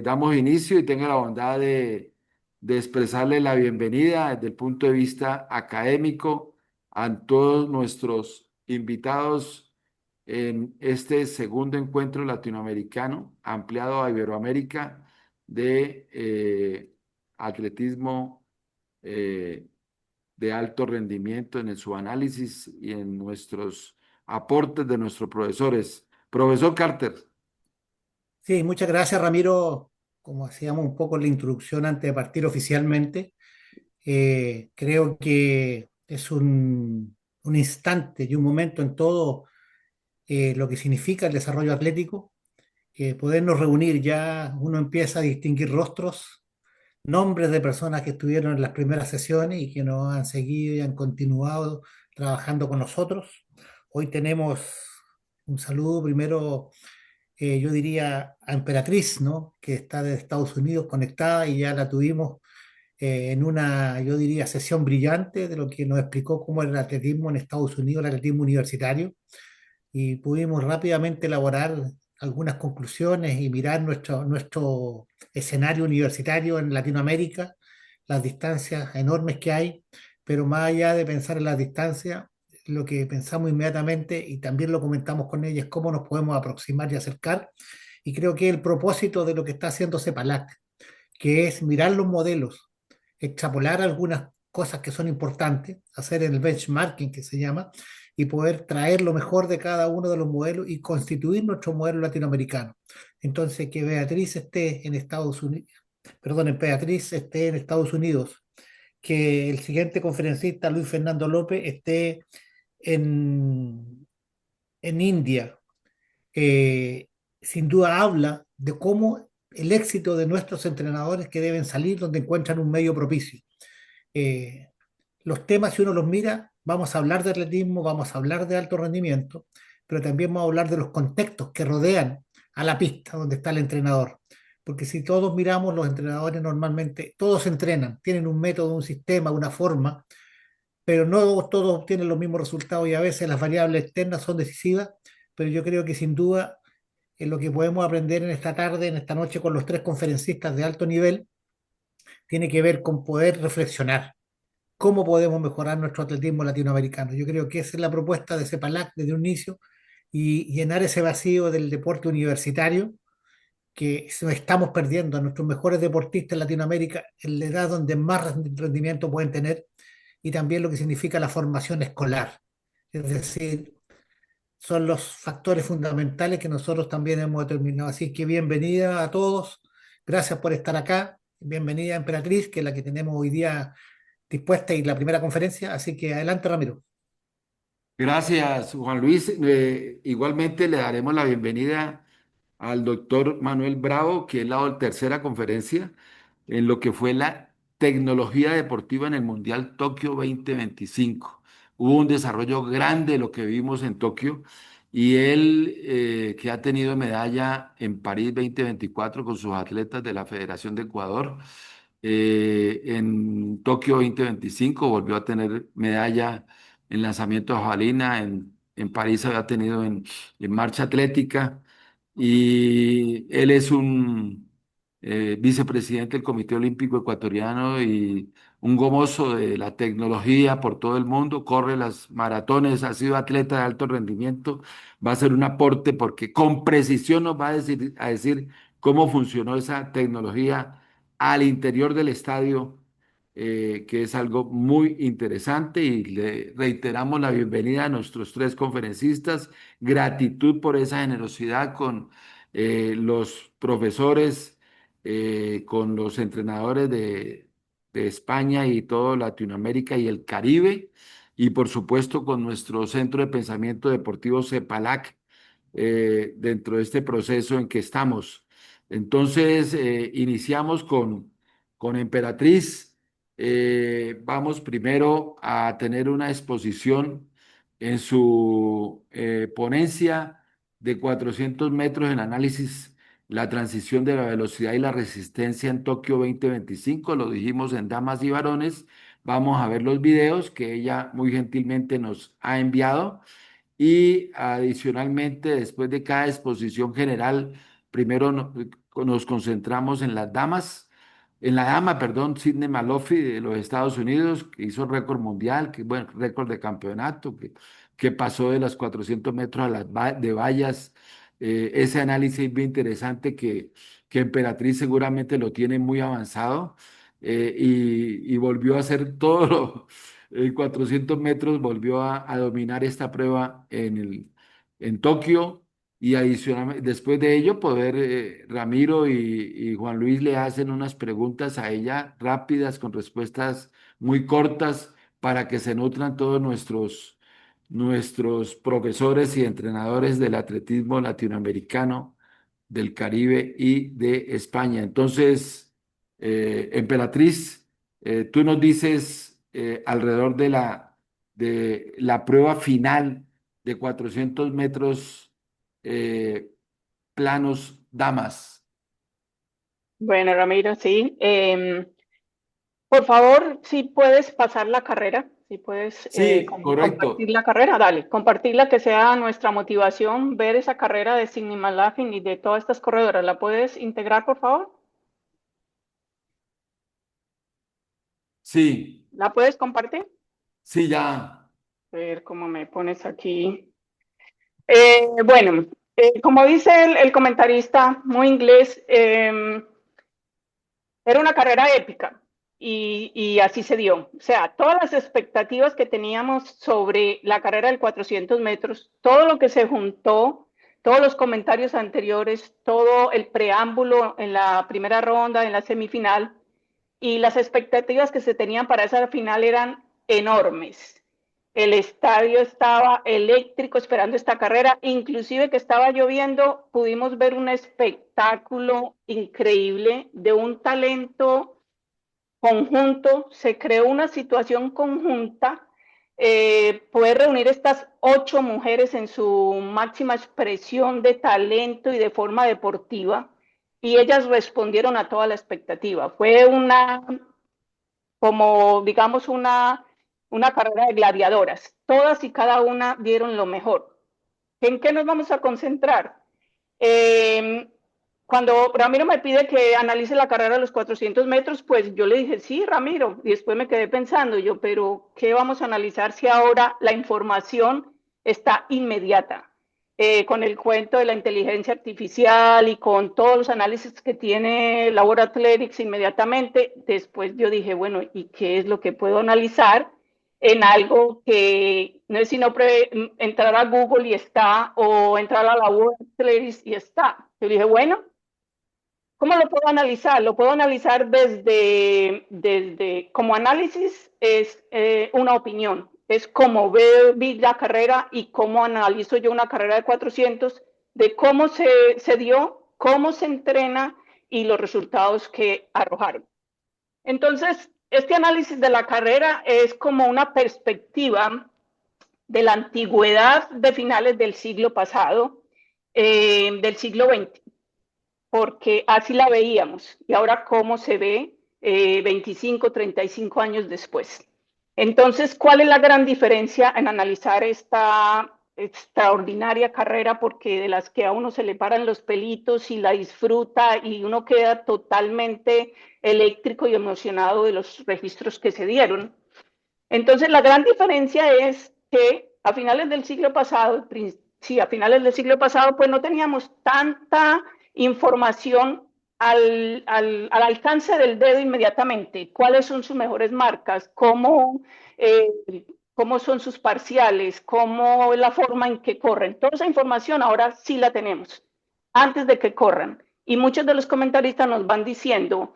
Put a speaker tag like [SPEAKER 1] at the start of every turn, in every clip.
[SPEAKER 1] Damos inicio y tenga la bondad de expresarle la bienvenida desde el punto de vista académico a todos nuestros invitados en este segundo encuentro latinoamericano ampliado a Iberoamérica de atletismo eh, de alto rendimiento en su análisis y en nuestros aportes de nuestros profesores. Profesor Carter.
[SPEAKER 2] Sí, muchas gracias, Ramiro. Como hacíamos un poco en la introducción antes de partir oficialmente, creo que es un instante y un momento en todo lo que significa el desarrollo atlético, podernos reunir ya, uno empieza a distinguir rostros, nombres de personas que estuvieron en las primeras sesiones y que nos han seguido y han continuado trabajando con nosotros. Hoy tenemos un saludo primero, yo diría, a Emperatriz, ¿no? Que está de Estados Unidos conectada y ya la tuvimos en una, yo diría, sesión brillante de lo que nos explicó cómo era el atletismo en Estados Unidos, el atletismo universitario, y pudimos rápidamente elaborar algunas conclusiones y mirar nuestro escenario universitario en Latinoamérica, las distancias enormes que hay, pero más allá de pensar en las distancias, lo que pensamos inmediatamente y también lo comentamos con ella es cómo nos podemos aproximar y acercar. Y creo que el propósito de lo que está haciendo CEPALAC, que es mirar los modelos, extrapolar algunas cosas que son importantes, hacer el benchmarking que se llama, y poder traer lo mejor de cada uno de los modelos y constituir nuestro modelo latinoamericano. Entonces, que Beatriz esté en Estados Unidos, perdón, Beatriz esté en Estados Unidos, que el siguiente conferencista, Luis Fernando López, esté en, en India, eh, sin duda habla de cómo el éxito de nuestros entrenadores que deben salir donde encuentran un medio propicio. Eh, los temas, si uno los mira, vamos a hablar de atletismo, vamos a hablar de alto rendimiento, pero también vamos a hablar de los contextos que rodean a la pista donde está el entrenador. Porque si todos miramos, los entrenadores normalmente, todos entrenan, tienen un método, un sistema, una forma, pero no todos obtienen los mismos resultados y a veces las variables externas son decisivas, pero yo creo que sin duda lo que podemos aprender en esta tarde, en esta noche con los tres conferencistas de alto nivel, tiene que ver con poder reflexionar cómo podemos mejorar nuestro atletismo latinoamericano. Yo creo que esa es la propuesta de CEPALAC desde un inicio y llenar ese vacío del deporte universitario que nos estamos perdiendo a nuestros mejores deportistas en Latinoamérica en la edad donde más rendimiento pueden tener y también lo que significa la formación escolar. Es decir, son los factores fundamentales que nosotros también hemos determinado. Así que bienvenida a todos, gracias por estar acá, bienvenida Emperatriz, que es la que tenemos hoy día dispuesta y la primera conferencia, así que adelante Ramiro.
[SPEAKER 1] Gracias, Juan Luis. Igualmente le daremos la bienvenida al doctor Manuel Bravo, que es la tercera conferencia en lo que fue la tecnología deportiva en el Mundial Tokio 2025. Hubo un desarrollo grande de lo que vimos en Tokio y él, que ha tenido medalla en París 2024 con sus atletas de la Federación de Ecuador, en Tokio 2025 volvió a tener medalla en lanzamiento de jabalina, en París había tenido en marcha atlética y él es un vicepresidente del Comité Olímpico Ecuatoriano y un gomoso de la tecnología por todo el mundo, corre las maratones, ha sido atleta de alto rendimiento, va a ser un aporte porque con precisión nos va a decir cómo funcionó esa tecnología al interior del estadio, que es algo muy interesante y le reiteramos la bienvenida a nuestros tres conferencistas, gratitud por esa generosidad con los profesores, con los entrenadores de España y todo Latinoamérica y el Caribe, y por supuesto con nuestro Centro de Pensamiento Deportivo CEPALAC, dentro de este proceso en que estamos. Entonces, iniciamos con Emperatriz. Vamos primero a tener una exposición en su ponencia de 400 metros en análisis, la transición de la velocidad y la resistencia en Tokio 2025. Lo dijimos en damas y varones. Vamos a ver los videos que ella muy gentilmente nos ha enviado. Y adicionalmente, después de cada exposición general, primero nos concentramos en las damas, en la dama, perdón, Sydney Maloffi de los Estados Unidos, que hizo récord mundial, que bueno, récord de campeonato, que pasó de los 400 metros a las de vallas. Ese análisis bien interesante que Emperatriz seguramente lo tiene muy avanzado, y volvió a hacer todo en 400 metros, volvió a dominar esta prueba en Tokio. Y adicionalmente, después de ello, poder, Ramiro y Juan Luis le hacen unas preguntas a ella rápidas, con respuestas muy cortas, para que se nutran todos nuestros profesores y entrenadores del atletismo latinoamericano, del Caribe y de España. Entonces, Emperatriz, tú nos dices, alrededor de la prueba final de 400 metros, eh, planos, damas.
[SPEAKER 3] Bueno, Ramiro, sí. Por favor, si puedes pasar la carrera, si puedes
[SPEAKER 1] Sí,
[SPEAKER 3] compartir
[SPEAKER 1] correcto.
[SPEAKER 3] la carrera, dale, compartirla, que sea nuestra motivación ver esa carrera de Sydney Malafin y de todas estas corredoras. ¿La puedes integrar, por favor?
[SPEAKER 1] Sí,
[SPEAKER 3] ¿La puedes compartir?
[SPEAKER 1] sí, ya.
[SPEAKER 3] A ver cómo me pones aquí. Bueno, como dice el comentarista muy inglés, era una carrera épica y así se dio. O sea, todas las expectativas que teníamos sobre la carrera del 400 metros, todo lo que se juntó, todos los comentarios anteriores, todo el preámbulo en la primera ronda, en la semifinal, y las expectativas que se tenían para esa final eran enormes. El estadio estaba eléctrico esperando esta carrera, inclusive que estaba lloviendo, pudimos ver un espectáculo increíble de un talento conjunto, se creó una situación conjunta, poder reunir estas 8 mujeres en su máxima expresión de talento y de forma deportiva, y ellas respondieron a toda la expectativa. Fue como digamos, una carrera de gladiadoras. Todas y cada una dieron lo mejor. ¿En qué nos vamos a concentrar? Eh, Cuando Ramiro me pide que analice la carrera de los 400 metros, pues yo le dije, sí, Ramiro, y después me quedé pensando yo, pero ¿qué vamos a analizar si ahora la información está inmediata? Con el cuento de la inteligencia artificial y con todos los análisis que tiene la World Athletics inmediatamente, después yo dije, bueno, ¿y qué es lo que puedo analizar en algo que no es sino entrar a Google y está, o entrar a la World Athletics y está? Yo dije, bueno, ¿cómo lo puedo analizar? Lo puedo analizar como análisis, es una opinión, es como vi la carrera y cómo analizo yo una carrera de 400, de cómo se dio, cómo se entrena y los resultados que arrojaron. Entonces, este análisis de la carrera es como una perspectiva de la antigüedad de finales del siglo pasado, del siglo XX, porque así la veíamos y ahora cómo se ve 25, 35 años después. Entonces, ¿cuál es la gran diferencia en analizar esta extraordinaria carrera? Porque de las que a uno se le paran los pelitos y la disfruta y uno queda totalmente eléctrico y emocionado de los registros que se dieron. Entonces, la gran diferencia es que a finales del siglo pasado, sí, a finales del siglo pasado, pues no teníamos tanta información al alcance del dedo inmediatamente. ¿Cuáles son sus mejores marcas? Eh, ¿Cómo son sus parciales? ¿Cómo es la forma en que corren? Toda esa información ahora sí la tenemos antes de que corran. Y muchos de los comentaristas nos van diciendo,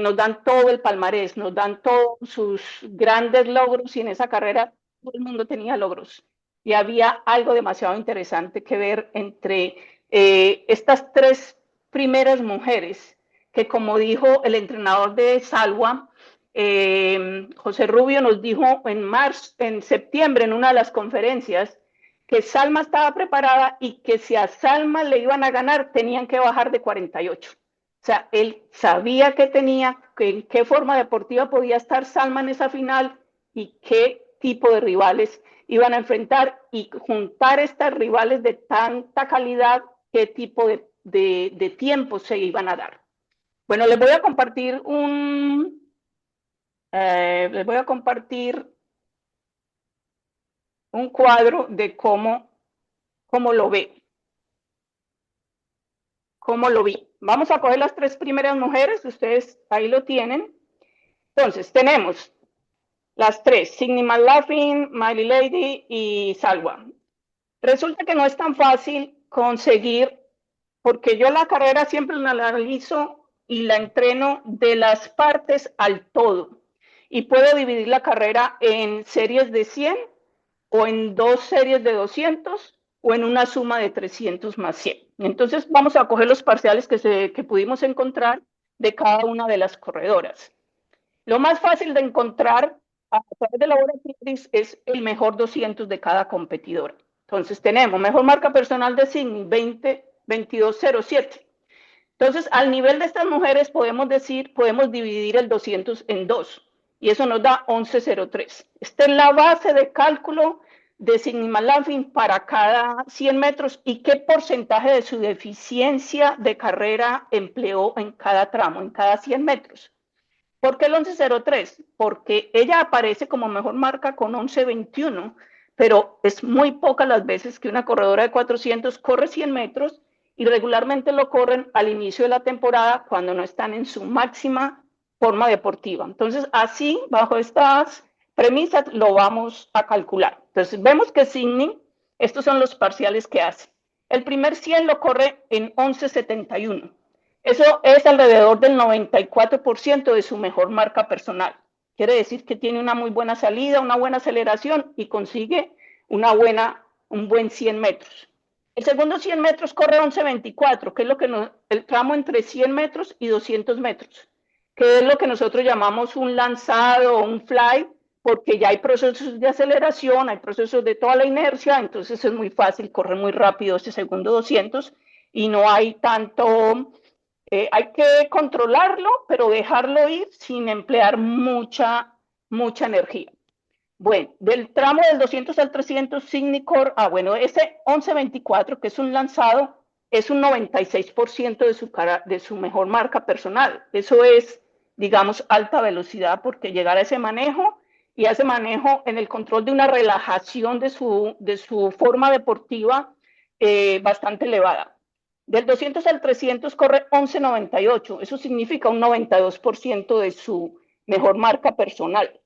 [SPEAKER 3] nos dan todo el palmarés, nos dan todos sus grandes logros, y en esa carrera todo el mundo tenía logros. Y había algo demasiado interesante que ver entre estas 3 primeras mujeres, que como dijo el entrenador de Salwa, José Rubio, nos dijo en septiembre, en una de las conferencias, que Salma estaba preparada y que si a Salma le iban a ganar, tenían que bajar de 48. O sea, él sabía que tenía, que en qué forma deportiva podía estar Salma en esa final y qué tipo de rivales iban a enfrentar, y juntar estas rivales de tanta calidad, qué tipo de tiempo se iban a dar. Bueno, les voy a compartir un cuadro de cómo lo ve. ¿Cómo lo vi? Vamos a coger las 3 primeras mujeres, ustedes ahí lo tienen. Entonces, tenemos las 3, Sydney McLaughlin, Miley Lady y Salwa. Resulta que no es tan fácil conseguir, porque yo la carrera siempre la analizo y la entreno de las partes al todo. Y puedo dividir la carrera en series de 100 o en 2 series de 200 o en una suma de 300 más 100. Entonces vamos a coger los parciales que pudimos encontrar de cada una de las corredoras. Lo más fácil de encontrar a través de Laboratories es el mejor 200 de cada competidora. Entonces tenemos mejor marca personal de Sydney, 22.07. Entonces, al nivel de estas mujeres podemos dividir el 200 en 2 y eso nos da 11.03. Esta es la base de cálculo de Sydney McLaughlin para cada 100 metros y qué porcentaje de su deficiencia de carrera empleó en cada tramo, en cada 100 metros. ¿Por qué el 11.03? Porque ella aparece como mejor marca con 11.21, pero es muy pocas las veces que una corredora de 400 corre 100 metros y regularmente lo corren al inicio de la temporada cuando no están en su máxima forma deportiva. Entonces, así, bajo estas premisas, lo vamos a calcular. Entonces, vemos que Sydney, estos son los parciales que hace. El primer 100 lo corre en 11.71. Eso es alrededor del 94% de su mejor marca personal. Quiere decir que tiene una muy buena salida, una buena aceleración y consigue un buen 100 metros. El segundo 100 metros corre 11.24, que es el tramo entre 100 metros y 200 metros, que es lo que nosotros llamamos un lanzado o un fly, porque ya hay procesos de aceleración, hay procesos de toda la inercia, entonces es muy fácil, corre muy rápido ese segundo 200 y no hay tanto... hay que controlarlo, pero dejarlo ir sin emplear mucha energía. Bueno, del tramo del 200 al 300, Signicor, ese 11.24, que es un lanzado, es un 96% de su mejor marca personal. Eso es, digamos, alta velocidad, porque llegar a ese manejo y a ese manejo en el control de una relajación de su forma deportiva bastante elevada. Del 200 al 300 corre 11.98, eso significa un 92% de su mejor marca personal,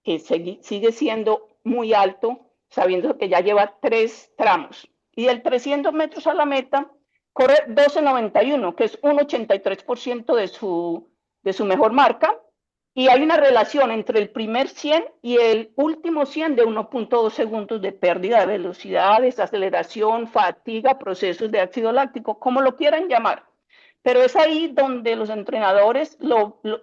[SPEAKER 3] que sigue siendo muy alto, sabiendo que ya lleva 3 tramos. Y del 300 metros a la meta corre 12.91, que es un 83% de su mejor marca, y hay una relación entre el primer 100 y el último 100 de 1.2 segundos de pérdida de velocidad, desaceleración, fatiga, procesos de ácido láctico, como lo quieran llamar. Pero es ahí donde los entrenadores,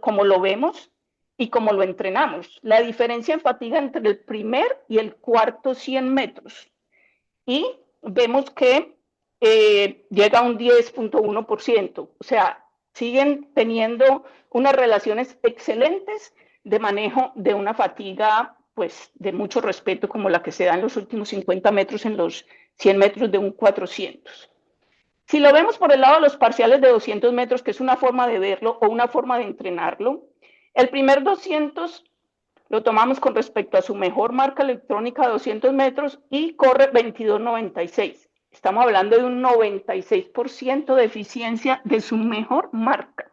[SPEAKER 3] como lo vemos y como lo entrenamos, la diferencia en fatiga entre el primer y el cuarto 100 metros. Y vemos que llega a un 10.1%, o sea, siguen teniendo unas relaciones excelentes de manejo de una fatiga, pues, de mucho respeto, como la que se da en los últimos 50 metros en los 100 metros de un 400. Si lo vemos por el lado de los parciales de 200 metros, que es una forma de verlo o una forma de entrenarlo, el primer 200 lo tomamos con respecto a su mejor marca electrónica de 200 metros y corre 22.96. Estamos hablando de un 96% de eficiencia de su mejor marca.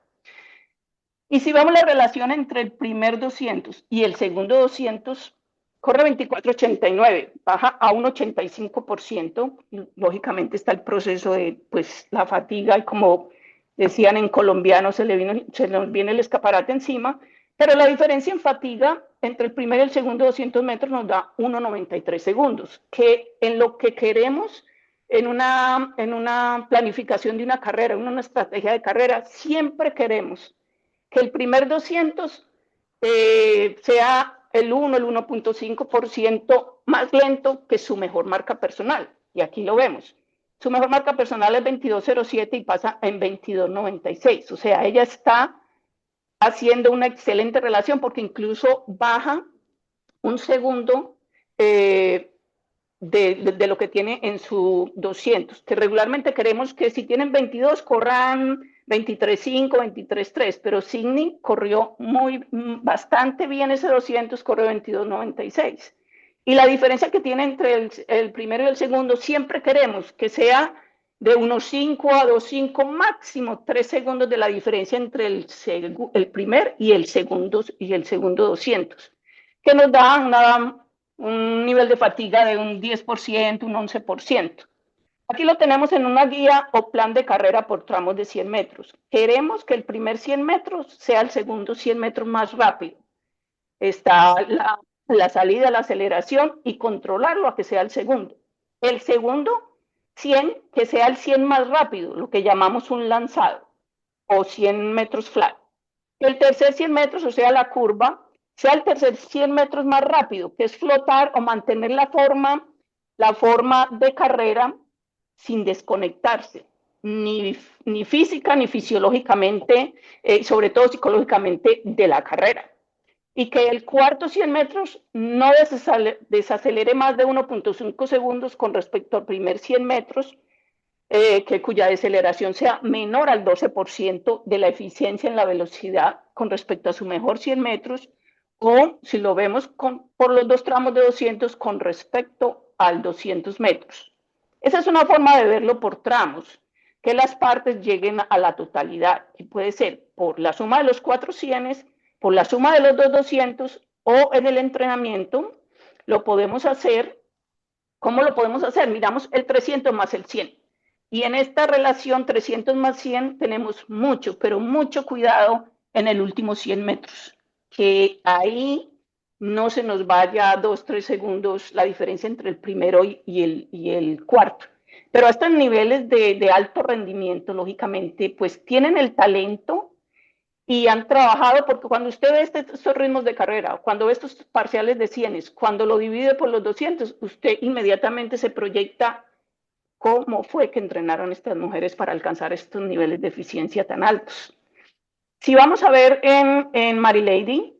[SPEAKER 3] Y si vemos la relación entre el primer 200 y el segundo 200, corre 24.89, baja a un 85%. Lógicamente está el proceso de pues, la fatiga y como decían en colombiano, se nos viene el escaparate encima, pero la diferencia en fatiga entre el primer y el segundo 200 metros nos da 1.93 segundos, que en lo que queremos en una planificación de una carrera, en una estrategia de carrera, siempre queremos que el primer 200 sea el 1.5% más lento que su mejor marca personal. Y aquí lo vemos. Su mejor marca personal es 22.07 y pasa en 22.96. O sea, ella está haciendo una excelente relación porque incluso baja un segundo de lo que tiene en su 200, que regularmente queremos que si tienen 22 corran 23.5, 23.3, pero Signy corrió bastante bien ese 200, corrió 22.96. Y la diferencia que tiene entre el primero y el segundo, siempre queremos que sea de 1.5 a 2.5, máximo 3 segundos de la diferencia entre el primer y el segundo 200, que nos da un nivel de fatiga de un 10%, un 11%. Aquí lo tenemos en una guía o plan de carrera por tramos de 100 metros. Queremos que el primer 100 metros sea el segundo 100 metros más rápido. Está la salida, la aceleración y controlarlo a que sea el segundo. El segundo 100, que sea el 100 más rápido, lo que llamamos un lanzado o 100 metros flat. El tercer 100 metros, o sea, la curva, sea el tercer 100 metros más rápido, que es flotar o mantener la forma de carrera sin desconectarse, ni física ni fisiológicamente, sobre todo psicológicamente, de la carrera. Y que el cuarto 100 metros no desacelere más de 1.5 segundos con respecto al primer 100 metros, cuya deceleración sea menor al 12% de la eficiencia en la velocidad con respecto a su mejor 100 metros, o si lo vemos por los dos tramos de 200 con respecto al 200 metros. Esa es una forma de verlo por tramos, que las partes lleguen a la totalidad, y puede ser por la suma de los 4 cienes, por la suma de los 200, o en el entrenamiento lo podemos hacer. ¿Cómo lo podemos hacer? Miramos el 300 más el 100. Y en esta relación 300 más 100 tenemos mucho, pero mucho cuidado en el último 100 metros, que ahí no se nos vaya 2-3 segundos la diferencia entre el primero y el cuarto. Pero a estos niveles de alto rendimiento, lógicamente, pues tienen el talento y han trabajado, porque cuando usted ve estos ritmos de carrera, cuando ve estos parciales de 100, cuando lo divide por los 200, usted inmediatamente se proyecta cómo fue que entrenaron estas mujeres para alcanzar estos niveles de eficiencia tan altos. Si vamos a ver en Marilady,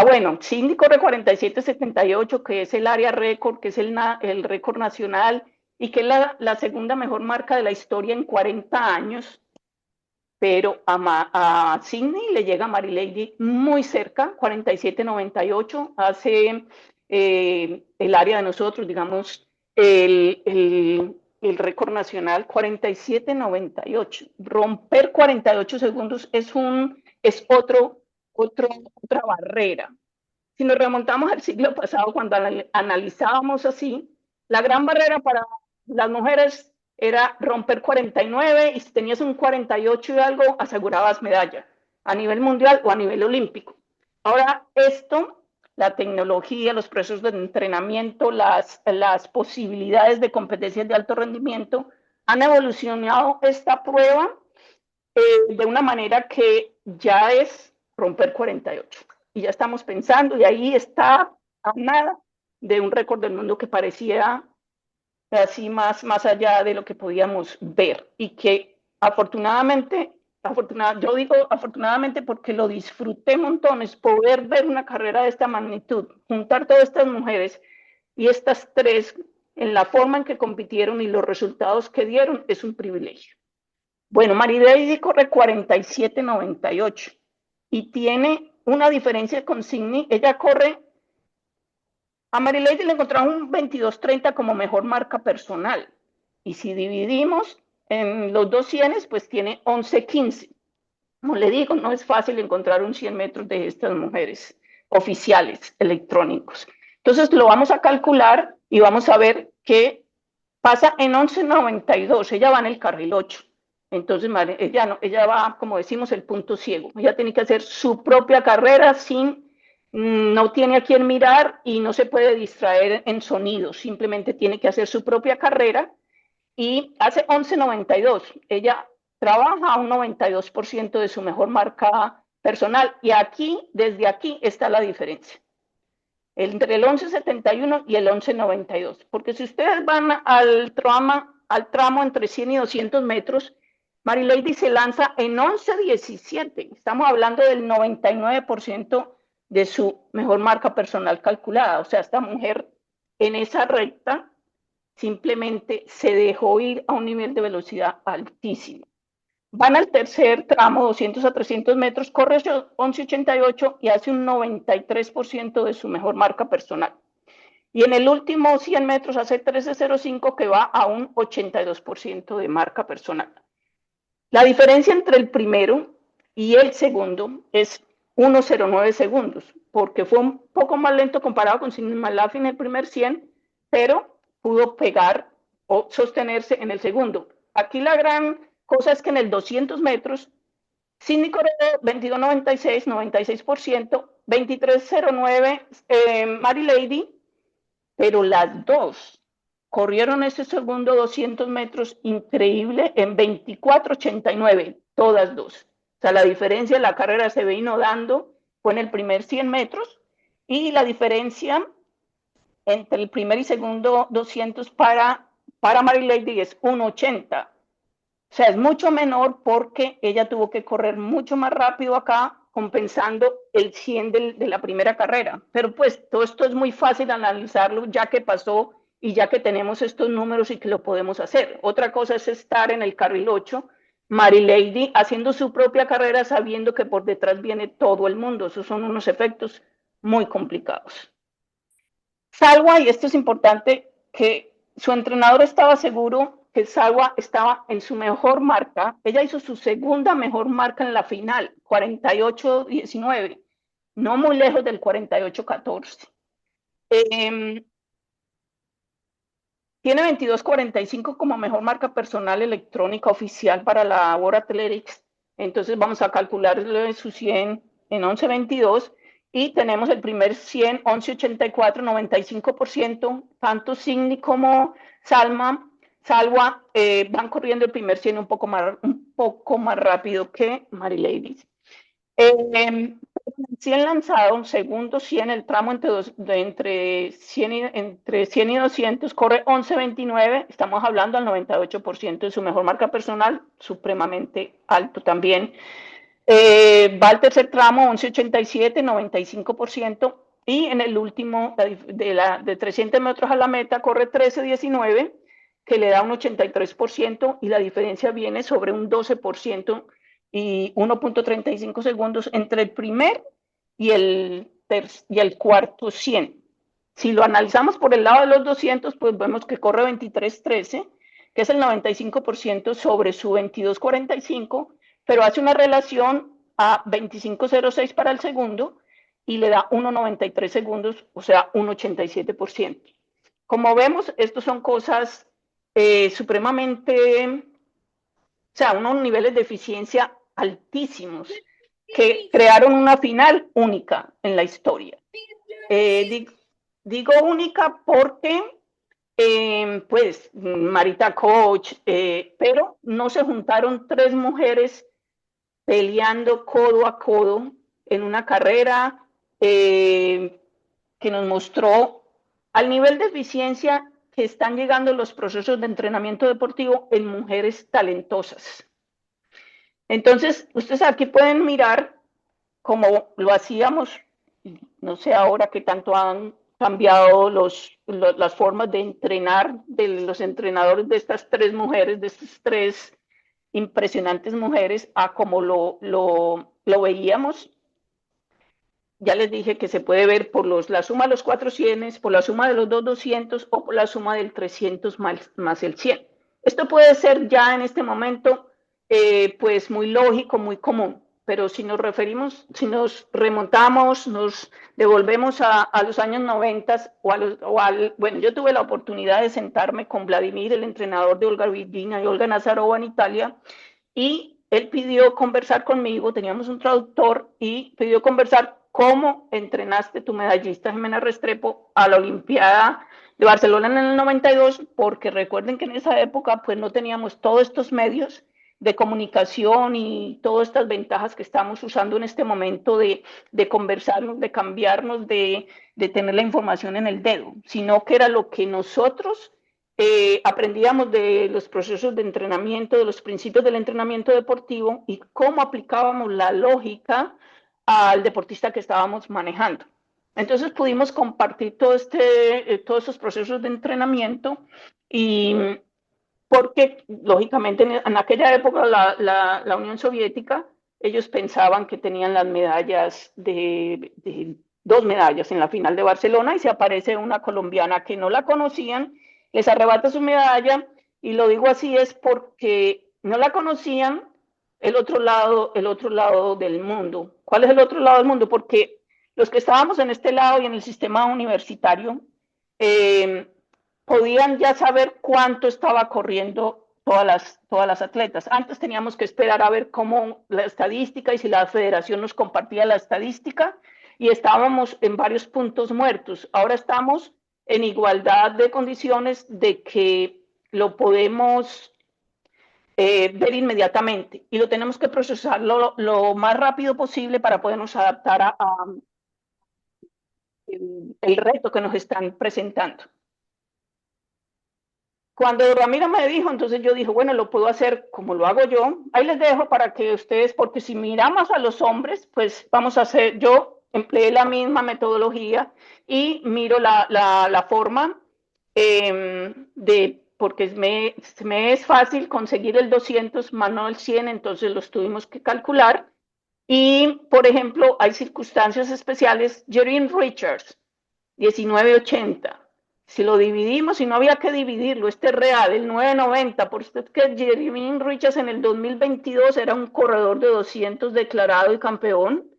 [SPEAKER 3] bueno, Cindy corre 47.78, que es el área récord, que es el récord nacional y que es la segunda mejor marca de la historia en 40 años. Pero a Sydney le llega Marilady muy cerca, 47.98, hace el área de nosotros, digamos, el récord nacional, 47.98. Romper 48 segundos es otra barrera. Si nos remontamos al siglo pasado, cuando analizábamos así, la gran barrera para las mujeres era romper 49, y si tenías un 48 y algo, asegurabas medalla a nivel mundial o a nivel olímpico. Ahora la tecnología, los procesos de entrenamiento, las posibilidades de competencias de alto rendimiento han evolucionado esta prueba de una manera que ya es romper 48. Y ya estamos pensando, y ahí está a nada de un récord del mundo que parecía así más allá de lo que podíamos ver, y que afortunadamente, yo digo afortunadamente porque lo disfruté montones, poder ver una carrera de esta magnitud, juntar todas estas mujeres y estas tres en la forma en que compitieron y los resultados que dieron, es un privilegio. Bueno, Marilady corre 47.98 y tiene una diferencia con Sydney. Ella corre, a Marilady le encontramos un 22.30 como mejor marca personal, y si dividimos en los dos 100, pues tiene 11.15. Como le digo, no es fácil encontrar un 100 metros de estas mujeres oficiales electrónicos. Entonces lo vamos a calcular y vamos a ver qué pasa en 11.92. Ella va en el carril 8. Entonces ella va, como decimos, el punto ciego. Ella tiene que hacer su propia carrera no tiene a quién mirar y no se puede distraer en sonido, simplemente tiene que hacer su propia carrera, y hace 11.92. Ella trabaja a un 92% de su mejor marca personal, y desde aquí está la diferencia entre el 11.71 y el 11.92, porque si ustedes van al tramo entre 100 y 200 metros, Marilady se lanza en 11.17. Estamos hablando del 99% de su mejor marca personal calculada. O sea, esta mujer en esa recta simplemente se dejó ir a un nivel de velocidad altísimo. Van al tercer tramo, 200 a 300 metros, corre 11.88 y hace un 93% de su mejor marca personal. Y en el último 100 metros hace 13.05 que va a un 82% de marca personal. La diferencia entre el primero y el segundo es 1.09 segundos, porque fue un poco más lento comparado con Simalaf en el primer 100, pero pudo pegar o sostenerse en el segundo. Aquí la gran cosa es que en el 200 metros, Sidney corrió 22.96, 96%, 23.09 Mary Lady, pero las dos corrieron ese segundo 200 metros increíble en 24.89, todas dos. O sea, la diferencia de la carrera se vino dando fue en el primer 100 metros y la diferencia entre el primer y segundo 200 para Mary Lady es 1.80. O sea, es mucho menor porque ella tuvo que correr mucho más rápido acá, compensando el 100 de la primera carrera. Pero pues todo esto es muy fácil analizarlo ya que pasó y ya que tenemos estos números y que lo podemos hacer. Otra cosa es estar en el carril 8, Mary Lady haciendo su propia carrera sabiendo que por detrás viene todo el mundo. Esos son unos efectos muy complicados. Salwa, y esto es importante, que su entrenador estaba seguro que Salwa estaba en su mejor marca. Ella hizo su segunda mejor marca en la final, 48.19, no muy lejos del 48.14. Tiene 22.45 como mejor marca personal electrónica oficial para la World Athletics. Entonces vamos a calcularle su 100 en 11.22 y tenemos el primer 100, 11.84, 95%. Tanto Sidney como Salwa van corriendo el primer 100 un poco más rápido que Mary Lady. 100 lanzado, un segundo 100, el tramo entre 100 y 200, corre 11.29, estamos hablando al 98% de su mejor marca personal, supremamente alto también. Va al tercer tramo, 11.87, 95%, y en el último, de 300 metros a la meta, corre 13.19, que le da un 83%, y la diferencia viene sobre un 12%, y 1.35 segundos entre el primer y el cuarto 100. Si lo analizamos por el lado de los 200, pues vemos que corre 23.13, que es el 95% sobre su 22.45, pero hace una relación a 25.06 para el segundo y le da 1.93 segundos, o sea, un 87%. Como vemos, estos son cosas supremamente, o sea, unos niveles de eficiencia altísimos que crearon una final única en la historia. Digo única porque, pues, Marita Koch, pero no se juntaron tres mujeres peleando codo a codo en una carrera que nos mostró al nivel de eficiencia que están llegando los procesos de entrenamiento deportivo en mujeres talentosas. Entonces, ustedes aquí pueden mirar como lo hacíamos, no sé ahora qué tanto han cambiado las formas de entrenar de los entrenadores de estas tres mujeres, de estas tres impresionantes mujeres, a como lo veíamos. Ya les dije que se puede ver por la suma de los 400, por la suma de los 200 o por la suma del 300 más el 100. Esto puede ser ya en este momento pues muy lógico, muy común, pero si nos remontamos, nos devolvemos a los años 90 bueno, yo tuve la oportunidad de sentarme con Vladimir, el entrenador de Olga Virginia y Olga Nazarova en Italia, y él pidió conversar conmigo, teníamos un traductor, y pidió conversar cómo entrenaste tu medallista Jimena Restrepo a la Olimpiada de Barcelona en el 92, porque recuerden que en esa época pues no teníamos todos estos medios de comunicación y todas estas ventajas que estamos usando en este momento de conversarnos, de cambiarnos, de tener la información en el dedo, sino que era lo que nosotros aprendíamos de los procesos de entrenamiento, de los principios del entrenamiento deportivo y cómo aplicábamos la lógica al deportista que estábamos manejando. Entonces pudimos compartir todos esos procesos de entrenamiento Y porque, lógicamente, en aquella época la Unión Soviética, ellos pensaban que tenían las medallas de 2 medallas en la final de Barcelona y se aparece una colombiana que no la conocían, les arrebata su medalla y lo digo así es porque no la conocían el otro lado del mundo. ¿Cuál es el otro lado del mundo? Porque los que estábamos en este lado y en el sistema universitario, eh, podían ya saber cuánto estaba corriendo todas las atletas. Antes teníamos que esperar a ver cómo la estadística y si la federación nos compartía la estadística y estábamos en varios puntos muertos. Ahora estamos en igualdad de condiciones de que lo podemos ver inmediatamente y lo tenemos que procesar lo más rápido posible para podernos adaptar a el reto que nos están presentando. Cuando Ramiro me dijo, entonces yo dije, bueno, lo puedo hacer como lo hago yo. Ahí les dejo para que ustedes, porque si miramos a los hombres, pues vamos a hacer, yo empleé la misma metodología y miro la forma porque me es fácil conseguir el 200 más no el 100, entonces los tuvimos que calcular. Y, por ejemplo, hay circunstancias especiales. Jerry Richards, 1980. Si lo dividimos, si no había que dividirlo, este es real, el 990, por eso es que Jeremy Richards en el 2022 era un corredor de 200 declarado y campeón,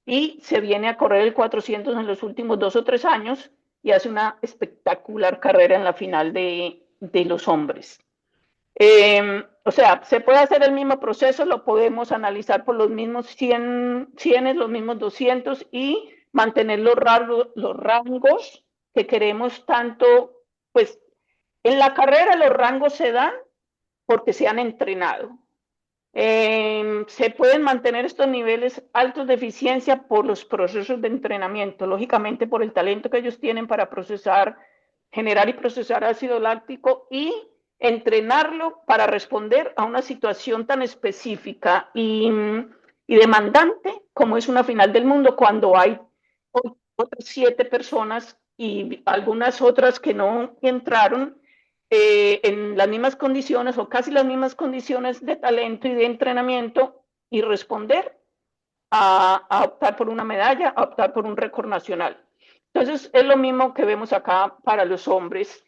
[SPEAKER 3] y se viene a correr el 400 en los últimos 2 o 3 años y hace una espectacular carrera en la final de los hombres. O sea, se puede hacer el mismo proceso, lo podemos analizar por los mismos 100, los mismos 200 y mantener los rangos que queremos tanto, pues en la carrera los rangos se dan porque se han entrenado. Se pueden mantener estos niveles altos de eficiencia por los procesos de entrenamiento, lógicamente por el talento que ellos tienen para procesar, generar y procesar ácido láctico y entrenarlo para responder a una situación tan específica y demandante como es una final del mundo cuando hay otras 7 personas y algunas otras que no entraron en las mismas condiciones o casi las mismas condiciones de talento y de entrenamiento y responder a optar por una medalla, a optar por un récord nacional. Entonces, es lo mismo que vemos acá para los hombres.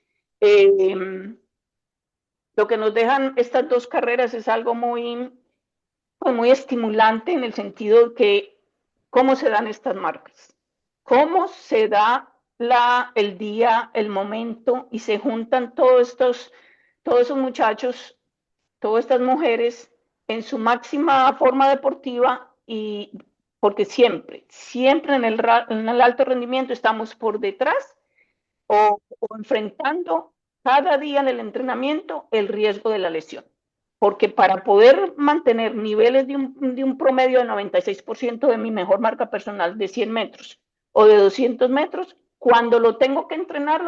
[SPEAKER 3] Lo que nos dejan estas dos carreras es algo pues muy estimulante en el sentido de que cómo se dan estas marcas, cómo se da el día, el momento y se juntan todos esos muchachos, todas estas mujeres en su máxima forma deportiva y porque siempre en el alto rendimiento estamos por detrás o enfrentando cada día en el entrenamiento el riesgo de la lesión. Porque para poder mantener niveles de un promedio de 96% de mi mejor marca personal de 100 metros o de 200 metros, cuando lo tengo que entrenar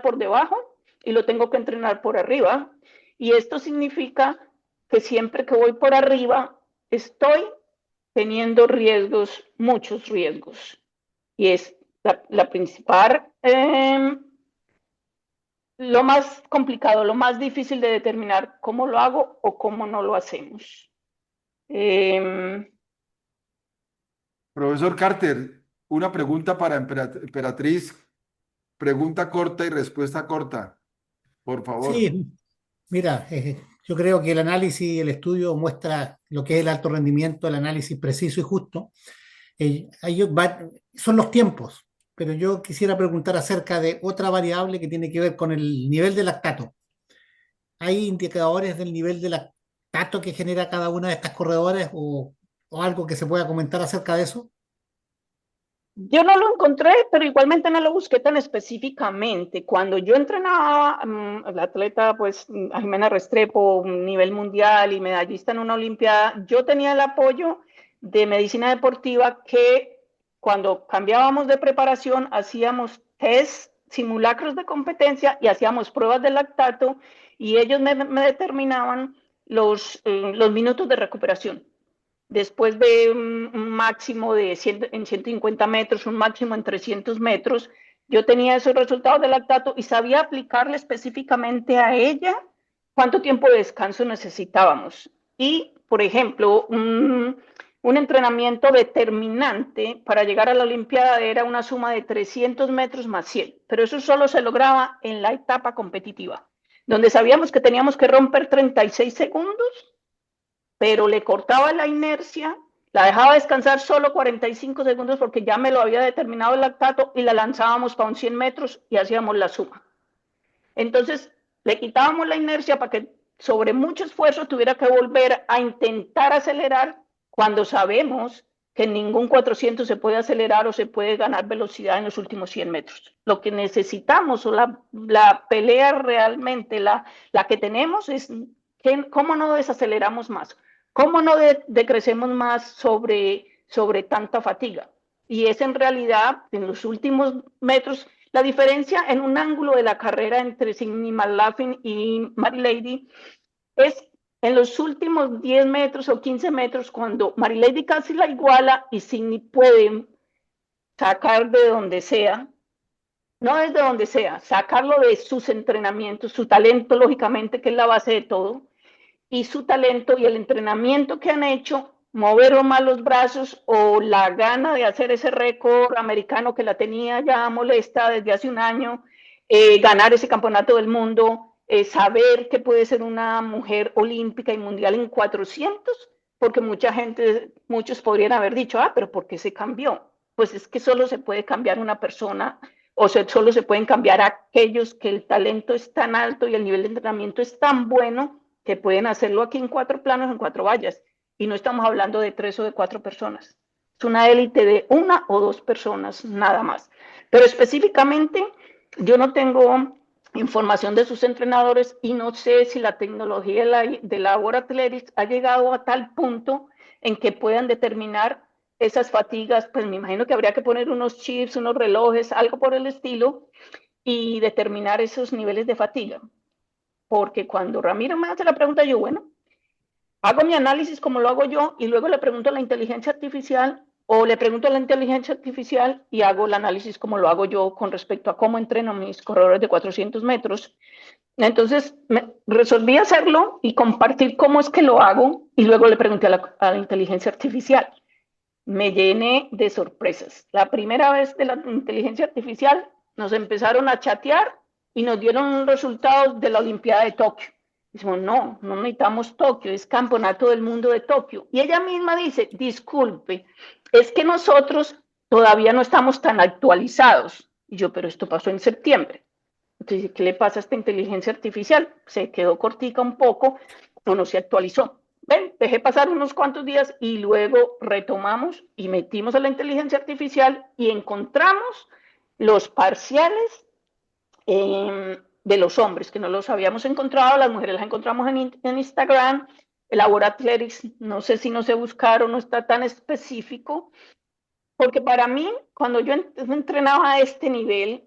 [SPEAKER 3] por debajo y lo tengo que entrenar por arriba. Y esto significa que siempre que voy por arriba, estoy teniendo riesgos, muchos riesgos. Y es la principal lo más complicado, lo más difícil de determinar cómo lo hago o cómo no lo hacemos.
[SPEAKER 1] Profesor Carter, una pregunta para Emperatriz. Pregunta corta y respuesta corta, por favor.
[SPEAKER 2] Sí, mira, yo creo que el análisis, el estudio muestra lo que es el alto rendimiento, el análisis preciso y justo. Son los tiempos, pero yo quisiera preguntar acerca de otra variable que tiene que ver con el nivel de lactato. ¿Hay indicadores del nivel de lactato que genera cada una de estas corredoras o algo que se pueda comentar acerca de eso?
[SPEAKER 3] Yo no lo encontré, pero igualmente no lo busqué tan específicamente. Cuando yo entrenaba, la atleta, pues, Jimena Restrepo, nivel mundial y medallista en una olimpiada, yo tenía el apoyo de medicina deportiva que cuando cambiábamos de preparación, hacíamos test, simulacros de competencia y hacíamos pruebas de lactato y ellos me determinaban los minutos de recuperación después de un máximo en 150 metros, un máximo en 300 metros, Yo tenía esos resultados de lactato y sabía aplicarle específicamente a ella cuánto tiempo de descanso necesitábamos. Y, por ejemplo, un entrenamiento determinante para llegar a la Olimpiada era una suma de 300 metros más 100, pero eso solo se lograba en la etapa competitiva, donde sabíamos que teníamos que romper 36 segundos, pero le cortaba la inercia, la dejaba descansar solo 45 segundos porque ya me lo había determinado el lactato y la lanzábamos para un 100 metros y hacíamos la suma. Entonces, le quitábamos la inercia para que sobre mucho esfuerzo tuviera que volver a intentar acelerar cuando sabemos que en ningún 400 se puede acelerar o se puede ganar velocidad en los últimos 100 metros. Lo que necesitamos o la pelea realmente, la que tenemos es que, cómo no desaceleramos más, cómo no decrecemos más sobre tanta fatiga. Y es en realidad, en los últimos metros, la diferencia en un ángulo de la carrera entre Sydney McLaughlin y Mary Lady es en los últimos 10 metros o 15 metros, cuando Mary Lady casi la iguala y Sydney puede sacar de donde sea, no desde donde sea, sacarlo de sus entrenamientos, su talento, lógicamente, que es la base de todo, y su talento y el entrenamiento que han hecho, mover más los brazos o la gana de hacer ese récord americano que la tenía ya molesta desde hace un año, ganar ese campeonato del mundo, saber que puede ser una mujer olímpica y mundial en 400, porque mucha gente, muchos podrían haber dicho, pero ¿por qué se cambió? Pues es que solo se puede cambiar una persona o solo se pueden cambiar aquellos que el talento es tan alto y el nivel de entrenamiento es tan bueno que pueden hacerlo aquí en 4 planos, en 4 vallas. Y no estamos hablando de 3 o de 4 personas. Es una élite de 1 o 2 personas, nada más. Pero específicamente, yo no tengo información de sus entrenadores y no sé si la tecnología de la World Athletics ha llegado a tal punto en que puedan determinar esas fatigas. Pues me imagino que habría que poner unos chips, unos relojes, algo por el estilo, y determinar esos niveles de fatiga. Porque cuando Ramiro me hace la pregunta, yo, bueno, hago mi análisis como lo hago yo y luego le pregunto a la inteligencia artificial o le pregunto a la inteligencia artificial y hago el análisis como lo hago yo con respecto a cómo entreno mis corredores de 400 metros. Entonces resolví hacerlo y compartir cómo es que lo hago y luego le pregunté a la inteligencia artificial. Me llené de sorpresas. La primera vez de la inteligencia artificial nos empezaron a chatear y nos dieron resultados de la Olimpiada de Tokio. Decimos, no necesitamos Tokio, es Campeonato del Mundo de Tokio. Y ella misma dice, disculpe, es que nosotros todavía no estamos tan actualizados. Y yo, pero esto pasó en septiembre. Entonces, ¿qué le pasa a esta inteligencia artificial? Se quedó cortica un poco o no se actualizó. Ven, dejé pasar unos cuantos días y luego retomamos y metimos a la inteligencia artificial y encontramos los parciales de los hombres, que no los habíamos encontrado, las mujeres las encontramos en Instagram, el World Athletics, no sé si no se buscaron, no está tan específico, porque para mí, cuando yo entrenaba a este nivel,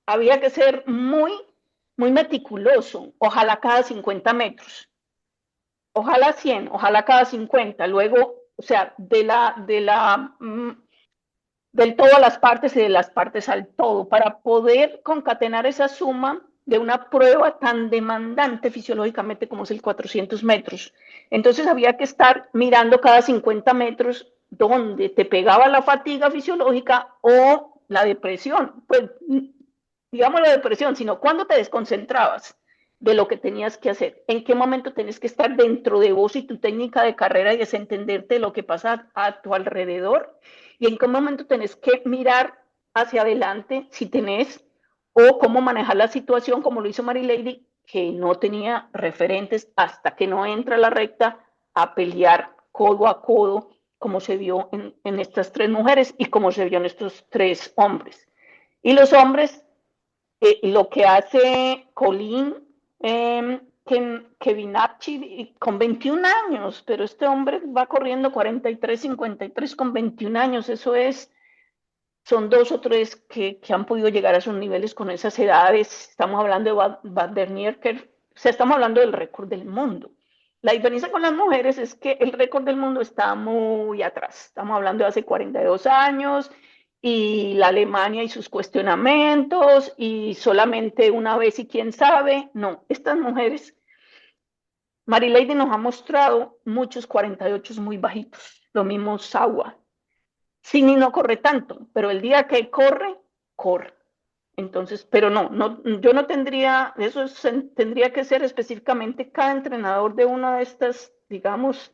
[SPEAKER 3] había que ser muy meticuloso, ojalá cada 50 metros, ojalá 100, ojalá cada 50, luego, o sea, del todo a las partes y de las partes al todo, para poder concatenar esa suma de una prueba tan demandante fisiológicamente como es el 400 metros. Entonces había que estar mirando cada 50 metros dónde te pegaba la fatiga fisiológica o la depresión. Pues, digamos la depresión, sino cuando te desconcentrabas de lo que tenías que hacer, en qué momento tenés que estar dentro de vos y tu técnica de carrera y desentenderte de lo que pasa a tu alrededor, y en qué momento tenés que mirar hacia adelante si tenés, o cómo manejar la situación, como lo hizo Mary Lady, que no tenía referentes hasta que no entra a la recta a pelear codo a codo, como se vio en estas 3 mujeres y como se vio en estos 3 hombres. Y los hombres, lo que hace Colin Kevinacci con 21 años, pero este hombre va corriendo 43-53 con 21 años, eso es, son 2 o 3 que han podido llegar a sus niveles con esas edades. Estamos hablando de Van der Nierker, o sea, estamos hablando del récord del mundo. La diferencia con las mujeres es que el récord del mundo está muy atrás, estamos hablando de hace 42 años, y la Alemania y sus cuestionamientos, y solamente una vez y quién sabe. No, estas mujeres, Marileide nos ha mostrado muchos 48 muy bajitos, lo mismo Sawa. Cini no corre tanto, pero el día que corre, corre. Entonces, pero yo no tendría, tendría que ser específicamente cada entrenador de una de estas, digamos,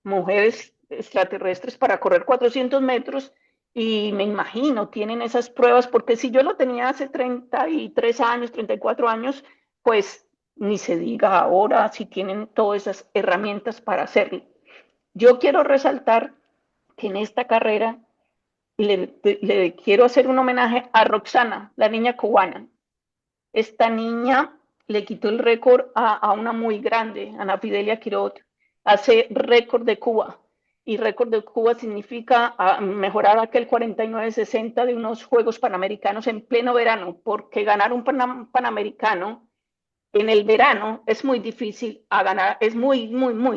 [SPEAKER 3] mujeres extraterrestres para correr 400 metros, y me imagino, tienen esas pruebas, porque si yo lo tenía hace 33 años, 34 años, pues ni se diga ahora si tienen todas esas herramientas para hacerlo. Yo quiero resaltar que en esta carrera le quiero hacer un homenaje a Roxana, la niña cubana. Esta niña le quitó el récord a una muy grande, Ana Fidelia Quirot, hace récord de Cuba. Y récord de Cuba significa mejorar aquel 49-60 de unos Juegos Panamericanos en pleno verano, porque ganar un Panamericano en el verano es muy difícil a ganar, es muy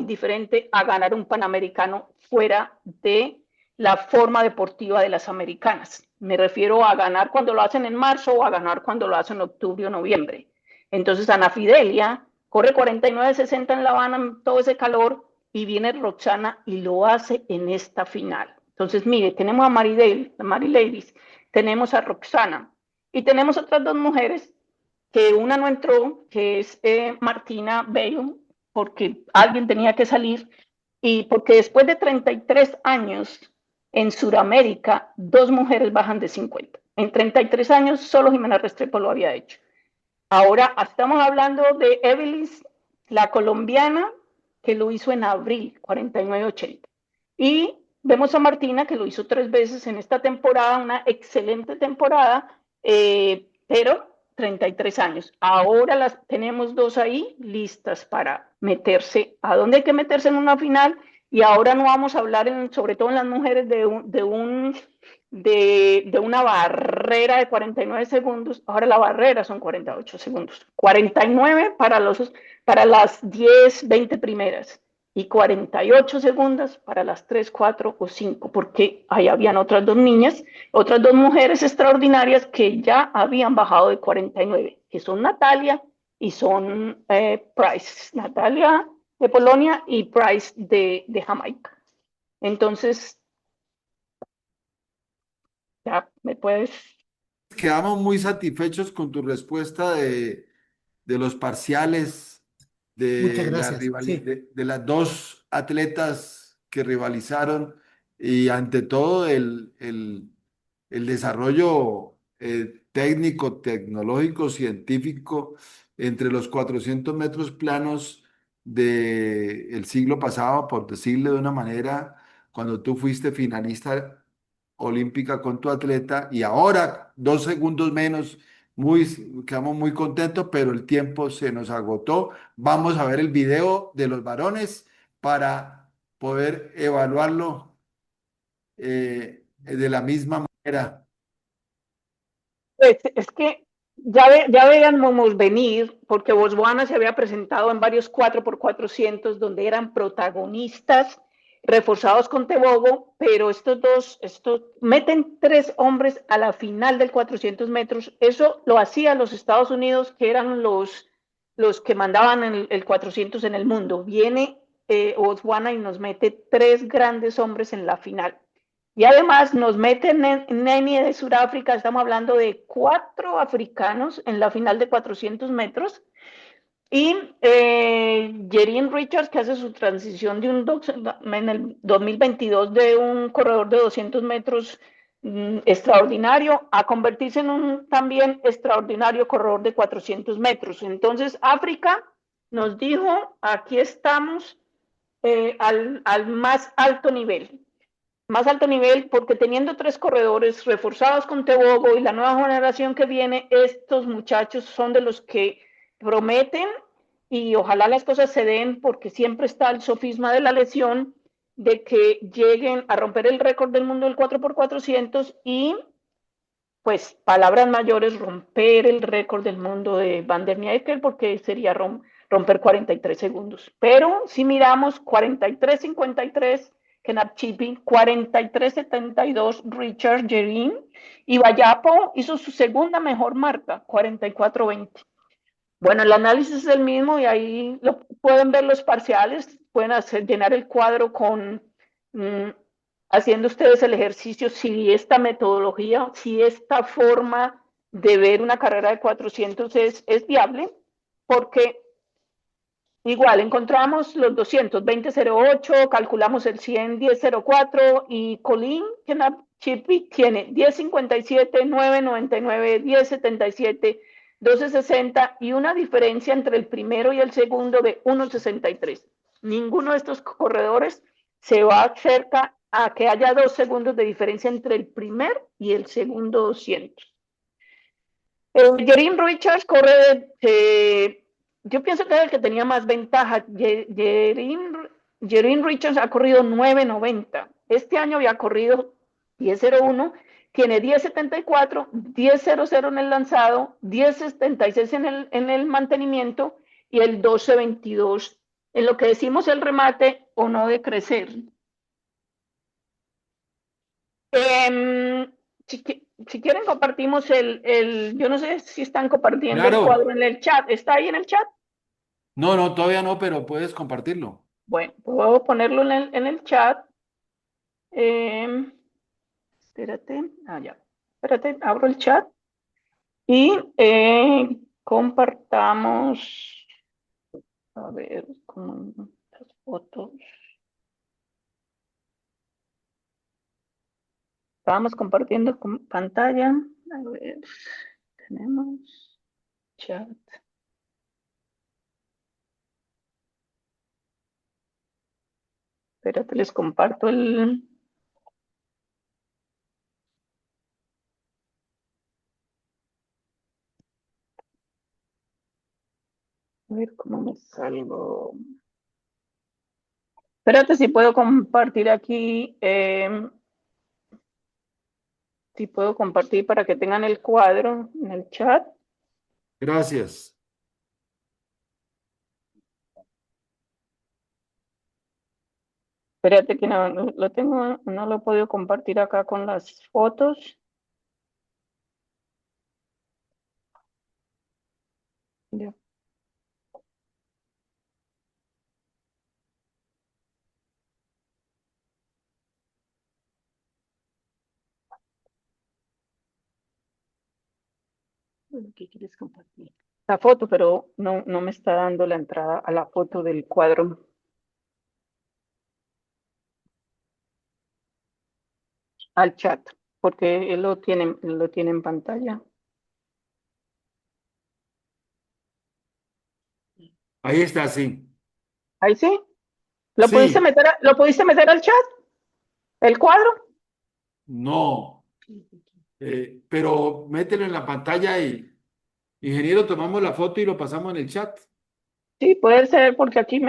[SPEAKER 3] diferente a ganar un Panamericano fuera de la forma deportiva de las americanas. Me refiero a ganar cuando lo hacen en marzo o a ganar cuando lo hacen en octubre o noviembre. Entonces Ana Fidelia corre 49-60 en La Habana, todo ese calor, y viene Roxana y lo hace en esta final. Entonces, mire, tenemos a Mary Davis, tenemos a Roxana y tenemos otras dos mujeres que una no entró, que es Martina Bello, porque alguien tenía que salir, y porque después de 33 años en Sudamérica, dos mujeres bajan de 50. En 33 años solo Jimena Restrepo lo había hecho. Ahora estamos hablando de Evelyn, la colombiana, que lo hizo en abril, 49-80. Y vemos a Martina, que lo hizo 3 veces en esta temporada, una excelente temporada, pero 33 años. Ahora las tenemos dos ahí listas para meterse. ¿A dónde hay que meterse en una final? Y ahora no vamos a hablar, sobre todo en las mujeres, de una barrera de 49 segundos. Ahora la barrera son 48 segundos. 49 para las 10, 20 primeras. Y 48 segundos para las 3, 4 o 5, porque ahí habían otras dos niñas, otras dos mujeres extraordinarias que ya habían bajado de 49, que son Natalia y son Price. Natalia de Polonia y Price de Jamaica. Entonces, ya me puedes...
[SPEAKER 1] Quedamos muy satisfechos con tu respuesta de los parciales
[SPEAKER 2] Muchas
[SPEAKER 1] de,
[SPEAKER 2] gracias. Sí.
[SPEAKER 1] de las dos atletas que rivalizaron y ante todo el desarrollo técnico, tecnológico, científico entre los 400 metros planos del siglo pasado, por decirlo de una manera, cuando tú fuiste finalista olímpica con tu atleta y ahora 2 segundos menos, quedamos muy contentos, pero el tiempo se nos agotó. Vamos a ver el video de los varones para poder evaluarlo de la misma manera.
[SPEAKER 3] Pues es que ya veíamos venir, porque Botswana se había presentado en varios 4x400 donde eran protagonistas reforzados con Tebogo, pero estos meten 3 hombres a la final del 400 metros. Eso lo hacían los Estados Unidos, que eran los que mandaban el 400 en el mundo. Viene Botswana y nos mete 3 grandes hombres en la final. Y además nos meten Neni de Sudáfrica, estamos hablando de 4 africanos en la final de 400 metros. Y Jerin Richards, que hace su transición en el 2022 de un corredor de 200 metros extraordinario a convertirse en un también extraordinario corredor de 400 metros. Entonces, África nos dijo, aquí estamos al más alto nivel. Más alto nivel, porque teniendo 3 corredores reforzados con Tebogo y la nueva generación que viene, estos muchachos son de los que prometen, y ojalá las cosas se den, porque siempre está el sofisma de la lesión, de que lleguen a romper el récord del mundo del 4x400 y, pues, palabras mayores, romper el récord del mundo de Van der Mierkel, porque sería romper 43 segundos. Pero si miramos 43-53, Kenapchipi, 43.72 Richard Gerin, y Vallapo hizo su segunda mejor marca, 44.20. Bueno, el análisis es el mismo y ahí pueden ver los parciales, pueden llenar el cuadro con, haciendo ustedes el ejercicio, si esta metodología, si esta forma de ver una carrera de 400 es viable, porque igual encontramos los 220.08, calculamos el 100, 10.04 y Colin Chipi tiene 10.57, 9.99, 10.77, 12.60 y una diferencia entre el primero y el segundo de 1.63. Ninguno de estos corredores se va cerca a que haya 2 segundos de diferencia entre el primer y el segundo 200. Jerin Richards corre, yo pienso que es el que tenía más ventaja. Jerin Richards ha corrido 9.90. Este año había corrido 10.01, tiene 10.74, 10.00 en el lanzado, 10.76 en el mantenimiento y el 12.22 en lo que decimos el remate o no de crecer. Si quieren compartimos yo no sé si están compartiendo el cuadro
[SPEAKER 1] Claro.
[SPEAKER 3] en el chat. ¿Está ahí en el chat?
[SPEAKER 1] No, no, todavía no, pero puedes compartirlo.
[SPEAKER 3] Bueno, puedo ponerlo en el chat. Espérate, ya. Espérate, abro el chat y compartamos, a ver, con las fotos. Estábamos compartiendo pantalla. A ver, tenemos chat. Espérate, les comparto el... A ver cómo me salgo. Espérate si puedo compartir aquí, si puedo compartir para que tengan el cuadro en el chat.
[SPEAKER 1] Gracias.
[SPEAKER 3] Espérate que no lo tengo, no lo he podido compartir acá con las fotos. Ya. ¿Qué quieres compartir? La foto, pero no me está dando la entrada a la foto del cuadro. Al chat, porque él lo tiene en pantalla.
[SPEAKER 1] Ahí está, sí.
[SPEAKER 3] Ahí sí.
[SPEAKER 1] Sí,
[SPEAKER 3] ¿Lo pudiste meter al chat? ¿El cuadro?
[SPEAKER 1] no. Pero mételo en la pantalla y, ingeniero, tomamos la foto y lo pasamos en el chat.
[SPEAKER 3] Sí, puede ser porque aquí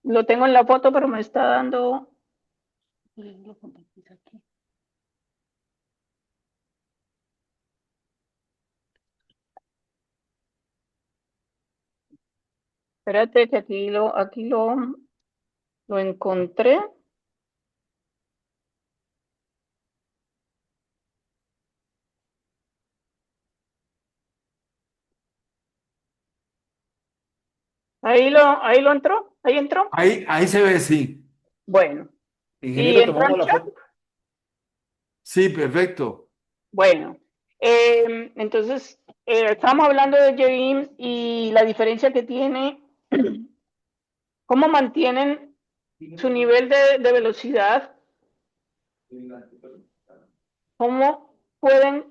[SPEAKER 3] lo tengo en la foto, pero me está dando. Lo compartís aquí. Espérate que aquí lo encontré. Ahí lo entró, ahí entró.
[SPEAKER 1] Ahí se ve, sí.
[SPEAKER 3] Bueno, y
[SPEAKER 1] Ingeniero,
[SPEAKER 3] entró
[SPEAKER 1] tomamos
[SPEAKER 3] al
[SPEAKER 1] la
[SPEAKER 3] chat.
[SPEAKER 1] foto. Sí, perfecto.
[SPEAKER 3] Bueno, entonces estamos hablando de James y la diferencia que tiene, cómo mantienen su nivel de velocidad, cómo pueden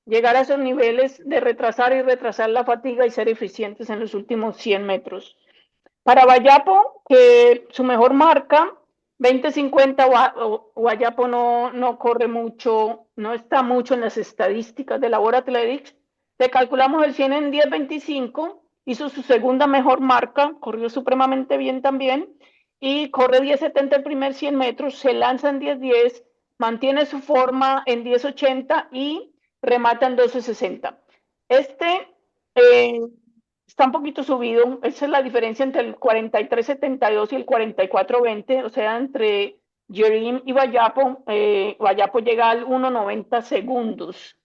[SPEAKER 3] llegar a esos niveles de retrasar y retrasar la fatiga y ser eficientes en los últimos 100 metros. Para Vallapo, que su mejor marca, 2050, Vallapo no corre mucho, no está mucho en las estadísticas de la World Athletics. Le calculamos el 100 en 10.25, hizo su segunda mejor marca, corrió supremamente bien también, y corre 10.70 el primer 100 metros, se lanza en 10.10, mantiene su forma en 10.80 y remata en 12.60. Eh, Está un poquito subido, esa es la diferencia entre el 43.72 y el 44.20, o sea, entre Yerim y Vallapo llega al 1:90 segundos.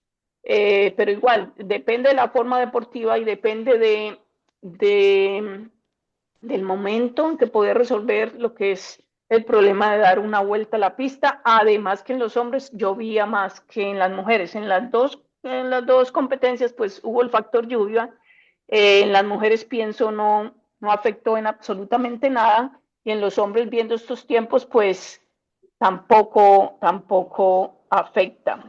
[SPEAKER 3] Pero igual, depende de la forma deportiva y depende de, del momento en que poder resolver lo que es el problema de dar una vuelta a la pista. Además que en los hombres llovía más que en las mujeres. En las dos competencias pues hubo el factor lluvia. En las mujeres pienso no afectó en absolutamente nada y en los hombres viendo estos tiempos pues tampoco afecta.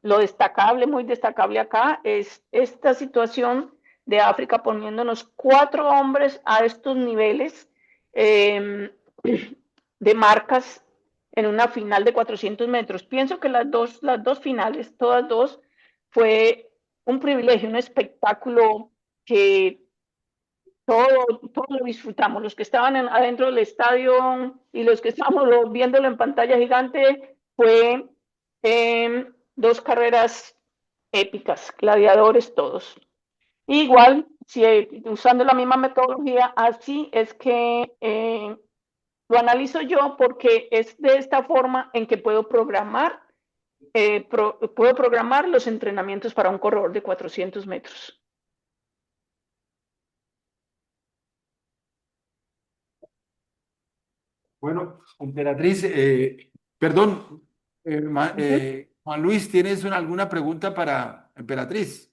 [SPEAKER 3] Lo destacable, muy destacable acá, es esta situación de África poniéndonos 4 hombres a estos niveles de marcas en una final de 400 metros. Pienso que las dos finales, todas dos, fue un privilegio, un espectáculo que todo lo disfrutamos, los que estaban adentro del estadio y los que estábamos viéndolo en pantalla gigante, fue 2 carreras épicas, gladiadores todos. Igual, si, usando la misma metodología, así es que lo analizo yo porque es de esta forma en que puedo programar los entrenamientos para un corredor de 400 metros.
[SPEAKER 1] Bueno, Emperatriz, perdón, Juan Luis, ¿tienes alguna pregunta para Emperatriz?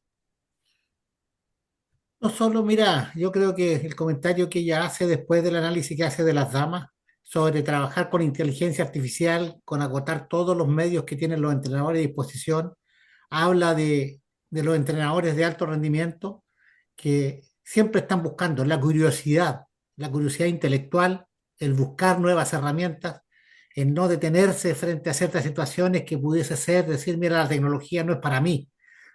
[SPEAKER 2] No solo, mira, yo creo que el comentario que ella hace después del análisis que hace de las damas sobre trabajar con inteligencia artificial, con agotar todos los medios que tienen los entrenadores a disposición, habla de los entrenadores de alto rendimiento que siempre están buscando la curiosidad intelectual, el buscar nuevas herramientas, el no detenerse frente a ciertas situaciones que pudiese ser decir, mira, la tecnología no es para mí.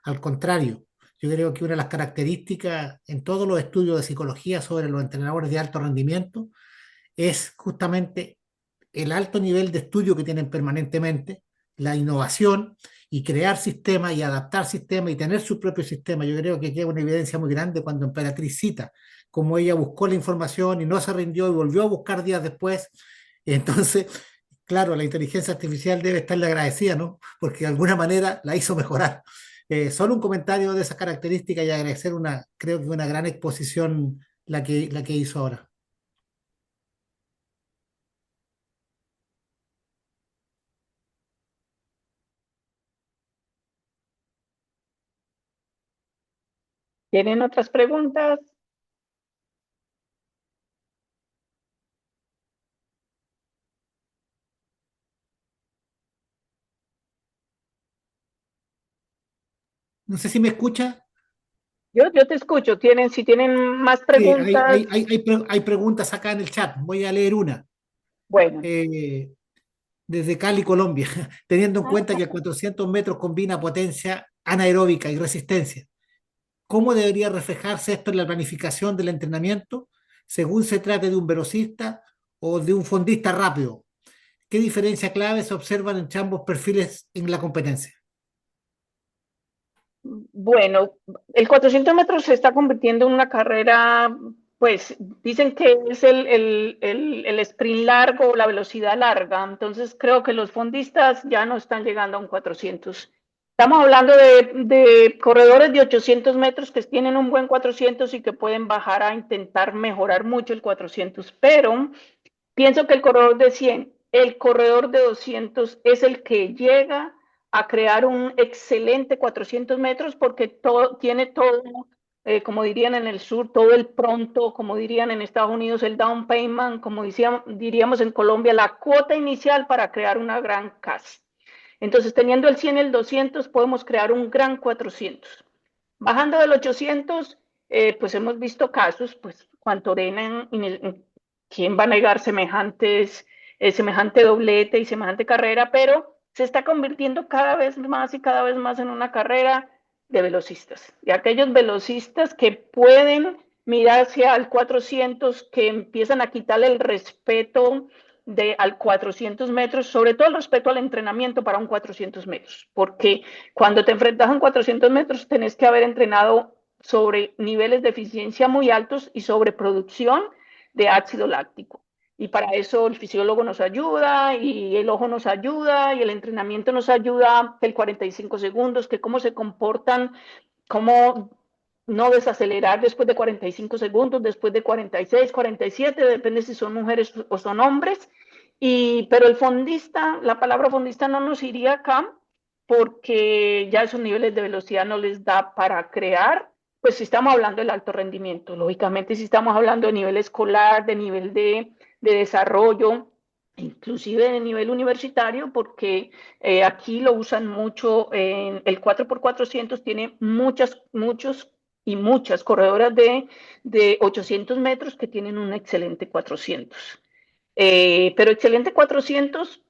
[SPEAKER 2] Al contrario, yo creo que una de las características en todos los estudios de psicología sobre los entrenadores de alto rendimiento es justamente el alto nivel de estudio que tienen permanentemente, la innovación y crear sistemas y adaptar sistemas y tener su propio sistema. Yo creo que queda una evidencia muy grande cuando Emperatriz cita cómo ella buscó la información y no se rindió y volvió a buscar días después. Entonces, claro, la inteligencia artificial debe estarle agradecida, ¿no? Porque de alguna manera la hizo mejorar. Solo un comentario de esas características y agradecer creo que una gran exposición la que hizo ahora.
[SPEAKER 3] ¿Tienen otras preguntas?
[SPEAKER 2] No sé si me escucha.
[SPEAKER 3] Yo te escucho. Si tienen más
[SPEAKER 2] Sí,
[SPEAKER 3] preguntas,
[SPEAKER 2] hay preguntas acá en el chat. Voy a leer una.
[SPEAKER 3] bueno.
[SPEAKER 2] Eh, Desde Cali, Colombia, teniendo en cuenta que 400 metros combina potencia anaeróbica y resistencia. ¿Cómo debería reflejarse esto en la planificación del entrenamiento según se trate de un velocista o de un fondista rápido? ¿Qué diferencia clave se observan entre ambos perfiles en la competencia?
[SPEAKER 3] Bueno, el 400 metros se está convirtiendo en una carrera, pues dicen que es el sprint largo, la velocidad larga, entonces creo que los fondistas ya no están llegando a un 400. Estamos hablando de corredores de 800 metros que tienen un buen 400 y que pueden bajar a intentar mejorar mucho el 400, pero pienso que el corredor de 100, el corredor de 200 es el que llega a crear un excelente 400 metros porque tiene todo, como dirían en el sur, todo el pronto, como dirían en Estados Unidos, el down payment, como diríamos en Colombia, la cuota inicial para crear una gran casa. Entonces, teniendo el 100 y el 200, podemos crear un gran 400. Bajando del 800, pues hemos visto casos, pues cuanto ordenan, ¿quién va a negar semejante doblete y semejante carrera? Pero se está convirtiendo cada vez más y cada vez más en una carrera de velocistas, de aquellos velocistas que pueden mirarse al 400, que empiezan a quitarle el respeto al 400 metros, sobre todo el respeto al entrenamiento para un 400 metros, porque cuando te enfrentas a un 400 metros tenés que haber entrenado sobre niveles de eficiencia muy altos y sobre producción de ácido láctico. Y para eso el fisiólogo nos ayuda y el ojo nos ayuda y el entrenamiento nos ayuda, que el 45 segundos, que cómo se comportan, cómo no desacelerar después de 45 segundos, después de 46, 47, depende si son mujeres o son hombres. Pero el fondista, la palabra fondista no nos iría acá porque ya esos niveles de velocidad no les da para crear, pues si estamos hablando del alto rendimiento, lógicamente si estamos hablando de nivel escolar, de nivel de desarrollo, inclusive de nivel universitario, porque aquí lo usan mucho, el 4x400 tiene muchas corredoras de 800 metros que tienen un excelente 400. Pero excelente 400,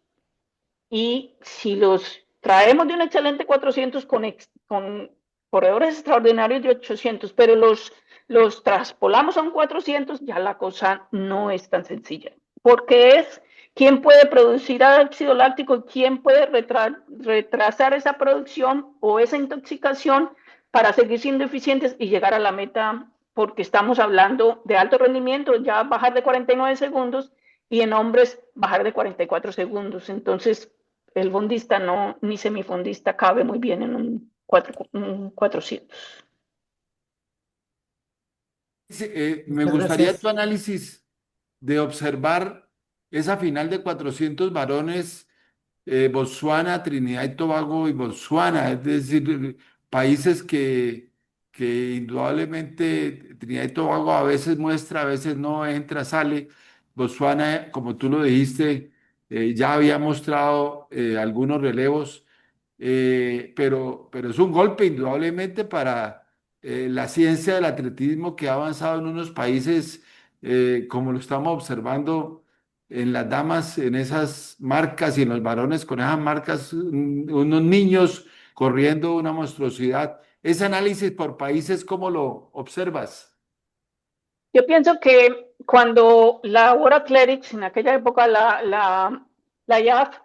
[SPEAKER 3] y si los traemos de un excelente 400 con corredores extraordinarios de 800, pero los traspolamos a un 400, ya la cosa no es tan sencilla. Porque es quién puede producir ácido láctico y quién puede retrasar esa producción o esa intoxicación para seguir siendo eficientes y llegar a la meta, porque estamos hablando de alto rendimiento, ya bajar de 49 segundos y en hombres bajar de 44 segundos. Entonces, el fondista no, ni semifondista cabe muy bien en un 400.
[SPEAKER 1] Sí, me
[SPEAKER 2] Muchas
[SPEAKER 1] gustaría tu
[SPEAKER 2] gracias.
[SPEAKER 1] análisis de observar esa final de 400 varones, Botsuana, Trinidad y Tobago y Botsuana, es decir, países que indudablemente Trinidad y Tobago a veces muestra, a veces no entra, sale. Botsuana, como tú lo dijiste, ya había mostrado algunos relevos, pero es un golpe indudablemente para la ciencia del atletismo que ha avanzado en unos países, como lo estamos observando en las damas, en esas marcas y en los varones con esas marcas, unos niños corriendo una monstruosidad. Ese análisis por países, ¿cómo lo observas?
[SPEAKER 3] Yo pienso que cuando la World Athletics, en aquella época la IAF,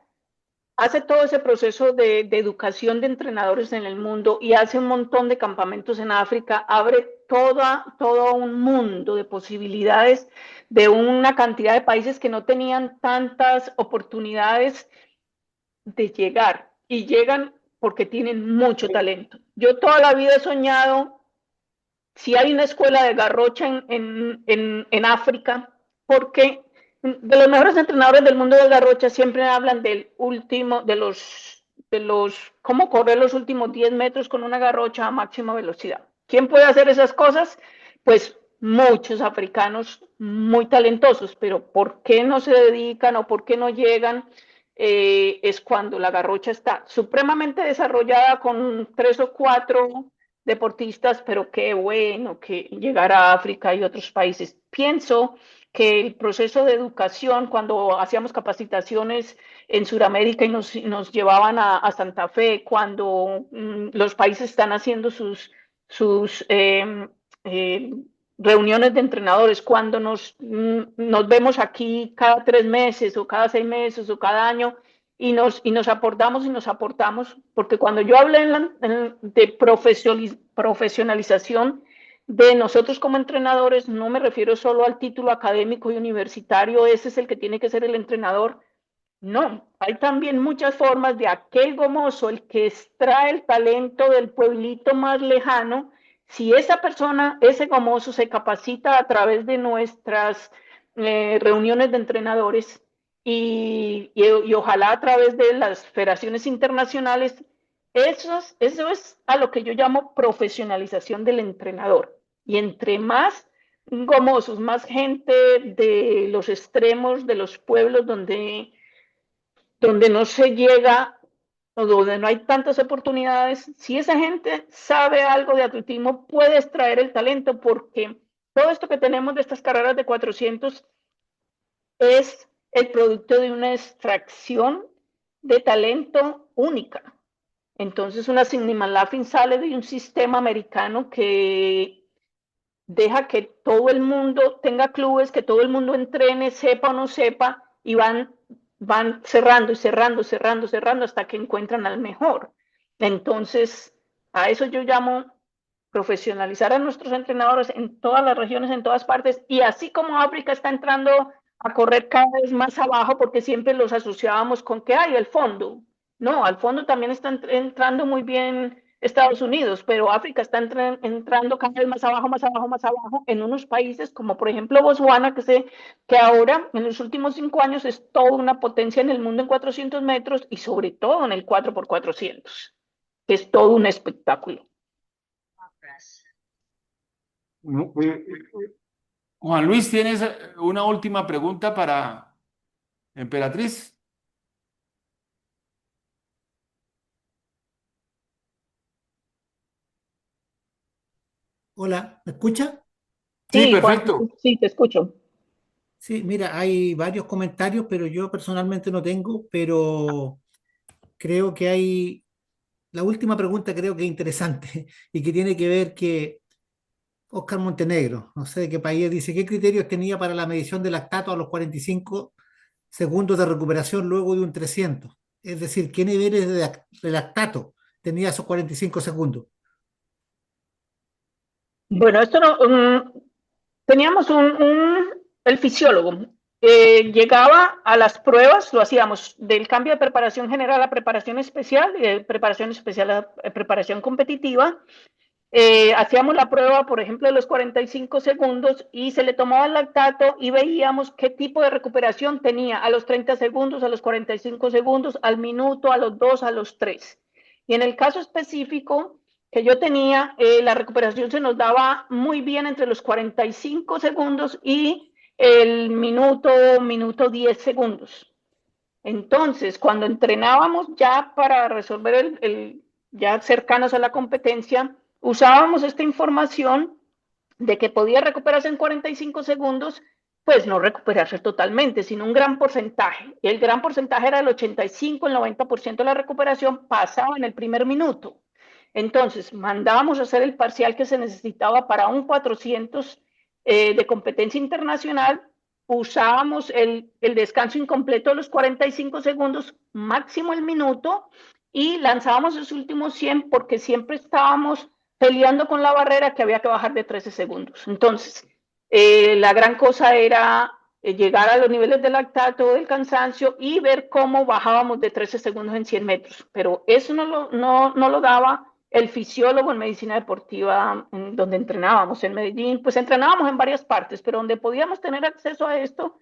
[SPEAKER 3] hace todo ese proceso de educación de entrenadores en el mundo y hace un montón de campamentos en África, abre todo un mundo de posibilidades de una cantidad de países que no tenían tantas oportunidades de llegar y llegan porque tienen mucho talento. Yo toda la vida he soñado, si hay una escuela de garrocha en África, porque de los mejores entrenadores del mundo de garrocha siempre hablan del último, cómo correr los últimos 10 metros con una garrocha a máxima velocidad. ¿Quién puede hacer esas cosas? Pues muchos africanos muy talentosos, pero ¿por qué no se dedican o por qué no llegan? Es cuando la garrocha está supremamente desarrollada con 3 o 4 deportistas, pero qué bueno que llegar a África y otros países. Pienso que el proceso de educación, cuando hacíamos capacitaciones en Sudamérica y nos llevaban a Santa Fe, cuando los países están haciendo sus eh, reuniones de entrenadores, cuando nos vemos aquí cada 3 meses o cada 6 meses o cada año y nos aportamos, porque cuando yo hablé de profesionalización de nosotros como entrenadores, no me refiero solo al título académico y universitario, ese es el que tiene que ser el entrenador. No, hay también muchas formas de aquel gomoso, el que extrae el talento del pueblito más lejano. Si esa persona, ese gomoso, se capacita a través de nuestras reuniones de entrenadores y ojalá a través de las federaciones internacionales, eso es a lo que yo llamo profesionalización del entrenador. Y entre más gomosos, más gente de los extremos, de los pueblos donde no se llega o donde no hay tantas oportunidades, si esa gente sabe algo de atletismo, puede extraer el talento, porque todo esto que tenemos de estas carreras de 400 es el producto de una extracción de talento única. Entonces, una Sidney McLaughlin sale de un sistema americano que deja que todo el mundo tenga clubes, que todo el mundo entrene, sepa o no sepa, y van cerrando y cerrando hasta que encuentran al mejor. Entonces, a eso yo llamo profesionalizar a nuestros entrenadores en todas las regiones, en todas partes, y así como África está entrando a correr cada vez más abajo porque siempre los asociábamos con que hay el fondo. No, al fondo también está entrando muy bien Estados Unidos, pero África está entrando cada vez más abajo, más abajo, más abajo en unos países como por ejemplo Botswana, que ahora en los últimos 5 años es toda una potencia en el mundo en 400 metros y sobre todo en el 4x400, que es todo un espectáculo.
[SPEAKER 1] Juan Luis, ¿tienes una última pregunta para Emperatriz?
[SPEAKER 2] Hola, ¿me escucha?
[SPEAKER 1] Sí,
[SPEAKER 3] Sí, Juan,
[SPEAKER 1] perfecto.
[SPEAKER 3] sí, te escucho.
[SPEAKER 2] Sí, mira, hay varios comentarios, pero yo personalmente no tengo, pero creo que hay, la última pregunta creo que es interesante y que tiene que ver que Oscar Montenegro, no sé de qué país, dice, ¿qué criterios tenía para la medición del lactato a los 45 segundos de recuperación luego de un 300? Es decir, ¿qué niveles de lactato tenía esos 45 segundos?
[SPEAKER 3] Bueno, esto no, teníamos el fisiólogo, llegaba a las pruebas, lo hacíamos del cambio de preparación general a preparación especial, y de preparación especial a preparación competitiva. Hacíamos la prueba, por ejemplo, de los 45 segundos y se le tomaba el lactato y veíamos qué tipo de recuperación tenía a los 30 segundos, a los 45 segundos, al minuto, a los 2, a los 3. Y en el caso específico que yo tenía, la recuperación se nos daba muy bien entre los 45 segundos y el minuto 10 segundos. Entonces, cuando entrenábamos ya para resolver ya cercanos a la competencia, usábamos esta información de que podía recuperarse en 45 segundos, pues no recuperarse totalmente, sino un gran porcentaje. Y el gran porcentaje era el 85, el 90% de la recuperación pasaba en el primer minuto. Entonces, mandábamos a hacer el parcial que se necesitaba para un 400 de competencia internacional, usábamos el descanso incompleto de los 45 segundos, máximo el minuto, y lanzábamos los últimos 100 porque siempre estábamos peleando con la barrera que había que bajar de 13 segundos. Entonces, la gran cosa era llegar a los niveles de lactato, del cansancio y ver cómo bajábamos de 13 segundos en 100 metros. Pero eso no lo daba el fisiólogo en medicina deportiva donde entrenábamos en Medellín. Pues entrenábamos en varias partes, pero donde podíamos tener acceso a esto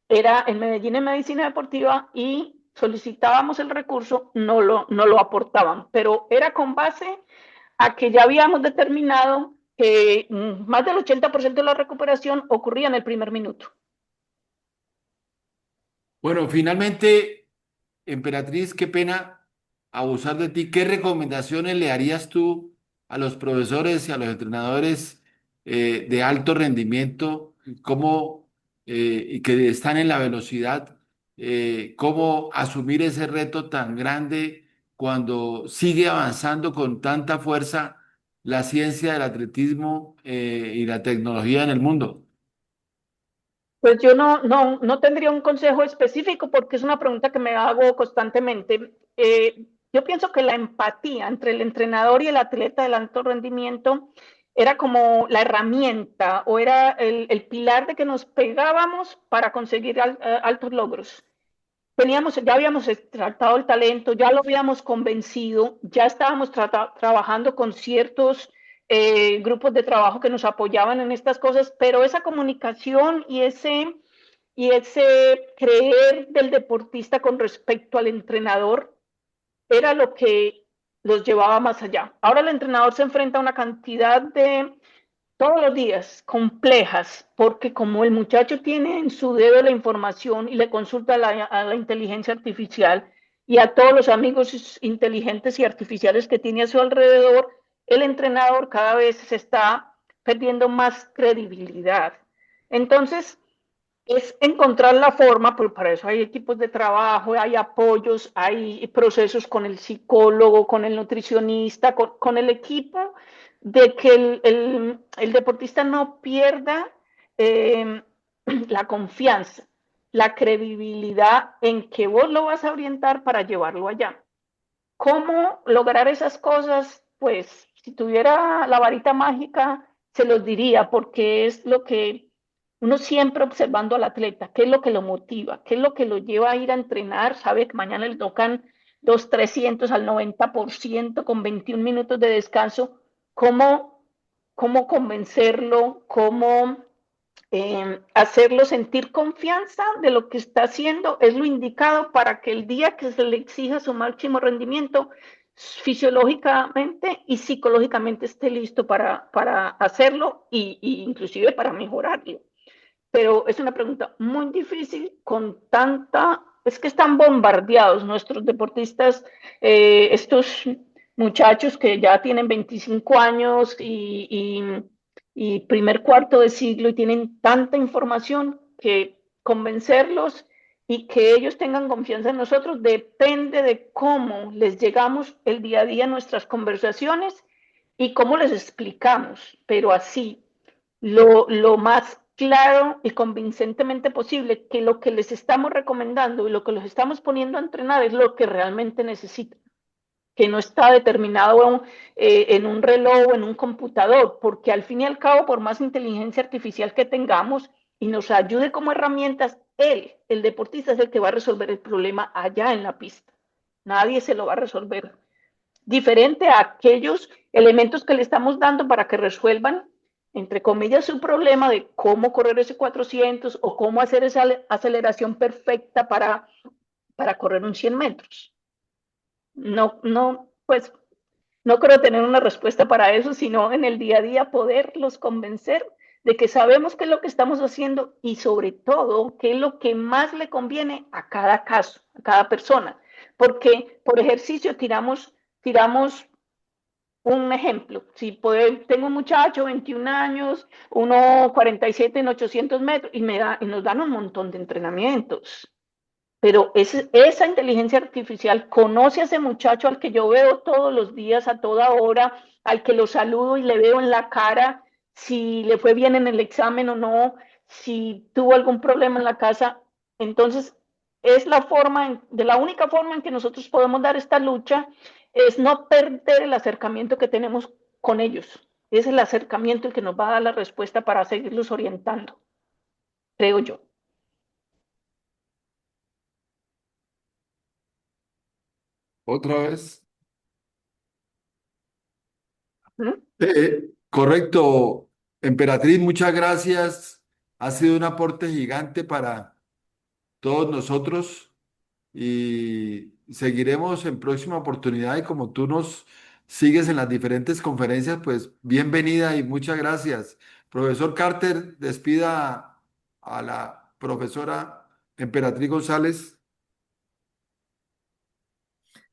[SPEAKER 3] era en Medellín en medicina deportiva y solicitábamos el recurso, no lo aportaban, pero era con base a que ya habíamos determinado que más del 80% de la recuperación ocurría en el primer minuto.
[SPEAKER 1] Bueno, finalmente, Emperatriz, qué pena abusar de ti. ¿Qué recomendaciones le harías tú a los profesores y a los entrenadores de alto rendimiento, cómo, y que están en la velocidad, cómo asumir ese reto tan grande cuando sigue avanzando con tanta fuerza la ciencia del atletismo y la tecnología en el mundo?
[SPEAKER 3] Pues yo no tendría un consejo específico porque es una pregunta que me hago constantemente. Yo pienso que la empatía entre el entrenador y el atleta del alto rendimiento era como la herramienta o era el pilar de que nos pegábamos para conseguir altos logros. Ya habíamos tratado el talento, ya lo habíamos convencido, ya estábamos trabajando con ciertos grupos de trabajo que nos apoyaban en estas cosas, pero esa comunicación y ese creer del deportista con respecto al entrenador era lo que los llevaba más allá. Ahora el entrenador se enfrenta a una cantidad de todos los días complejas, porque como el muchacho tiene en su dedo la información y le consulta a la inteligencia artificial y a todos los amigos inteligentes y artificiales que tiene a su alrededor, el entrenador cada vez se está perdiendo más credibilidad. Entonces, es encontrar la forma, pero para eso hay equipos de trabajo, hay apoyos, hay procesos con el psicólogo, con el nutricionista, con el equipo, de que el deportista no pierda eh, la confianza, la credibilidad en que vos lo vas a orientar para llevarlo allá. ¿Cómo lograr esas cosas? Pues si tuviera la varita mágica, se los diría, porque es lo que Uno siempre observando al atleta, qué es lo que lo motiva, qué es lo que lo lleva a ir a entrenar, sabe que mañana le tocan 2, 300 al 90% con 21 minutos de descanso, cómo, cómo convencerlo, cómo hacerlo sentir confianza de lo que está haciendo es lo indicado para que el día que se le exija su máximo rendimiento, fisiológicamente y psicológicamente esté listo para hacerlo y inclusive para mejorarlo. Pero es una pregunta muy difícil con tanta, es que están bombardeados nuestros deportistas, estos muchachos que ya tienen 25 años y primer cuarto de siglo y tienen tanta información que convencerlos y que ellos tengan confianza en nosotros depende de cómo les llegamos el día a día en nuestras conversaciones y cómo les explicamos, pero así, lo más claro y convincentemente posible que lo que les estamos recomendando y lo que los estamos poniendo a entrenar es lo que realmente necesitan, que no está determinado en un reloj o en un computador, porque al fin y al cabo, por más inteligencia artificial que tengamos y nos ayude como herramientas, él, el deportista, es el que va a resolver el problema allá en la pista. Nadie se lo va a resolver. Diferente a aquellos elementos que le estamos dando para que resuelvan, entre comillas, su problema de cómo correr ese 400 o cómo hacer esa aceleración perfecta para correr un 100 metros. No, no, pues no creo tener una respuesta para eso, sino en el día a día poderlos convencer de que sabemos qué es lo que estamos haciendo y sobre todo qué es lo que más le conviene a cada caso, a cada persona. Porque por ejercicio tiramos un ejemplo. Si tengo un muchacho, 21 años, 1,47 en 800 metros y nos dan un montón de entrenamientos. Pero esa inteligencia artificial conoce a ese muchacho al que yo veo todos los días, a toda hora, al que lo saludo y le veo en la cara si le fue bien en el examen o no, si tuvo algún problema en la casa. Entonces, es de la única forma en que nosotros podemos dar esta lucha es no perder el acercamiento que tenemos con ellos. Es el acercamiento el que nos va a dar la respuesta para seguirlos orientando, creo yo.
[SPEAKER 1] Otra vez.
[SPEAKER 3] ¿Mm?
[SPEAKER 1] Correcto, Emperatriz, muchas gracias. Ha sido un aporte gigante para todos nosotros y seguiremos en próxima oportunidad y como tú nos sigues en las diferentes conferencias, pues bienvenida y muchas gracias. Profesor Carter, despida a la profesora Emperatriz González.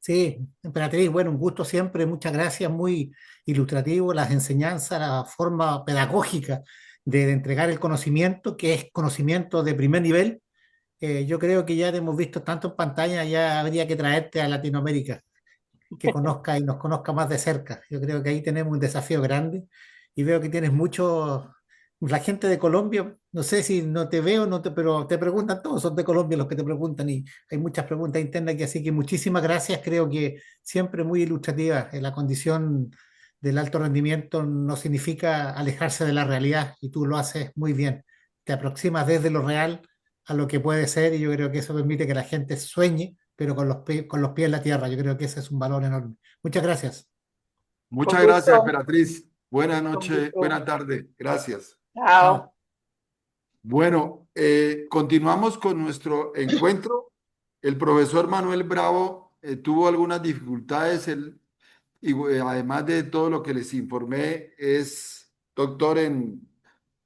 [SPEAKER 2] Sí, Emperatriz, bueno, un gusto siempre, muchas gracias, muy ilustrativo las enseñanzas, la forma pedagógica de entregar el conocimiento, que es conocimiento de primer nivel. Yo creo que ya te hemos visto tanto en pantalla, ya habría que traerte a Latinoamérica, que conozca y nos conozca más de cerca. Yo creo que ahí tenemos un desafío grande y veo que tienes mucho, la gente de Colombia, no sé si no te veo, pero te preguntan todos, son de Colombia los que te preguntan y hay muchas preguntas internas aquí, así que muchísimas gracias, creo que siempre muy ilustrativa. La condición del alto rendimiento no significa alejarse de la realidad y tú lo haces muy bien. Te aproximas desde lo real a lo que puede ser y yo creo que eso permite que la gente sueñe pero con los pies en la tierra. Yo creo que ese es un valor enorme. Muchas gracias.
[SPEAKER 3] Con
[SPEAKER 1] Muchas gracias,
[SPEAKER 3] gusto,
[SPEAKER 1] Emperatriz. Buenas
[SPEAKER 3] con
[SPEAKER 1] noches,
[SPEAKER 3] gusto.
[SPEAKER 1] buena tarde. Gracias.
[SPEAKER 3] Chao.
[SPEAKER 2] Chao.
[SPEAKER 1] Bueno, continuamos con nuestro encuentro. El profesor Manuel Bravo tuvo algunas dificultades. Además de todo lo que les informé, es doctor en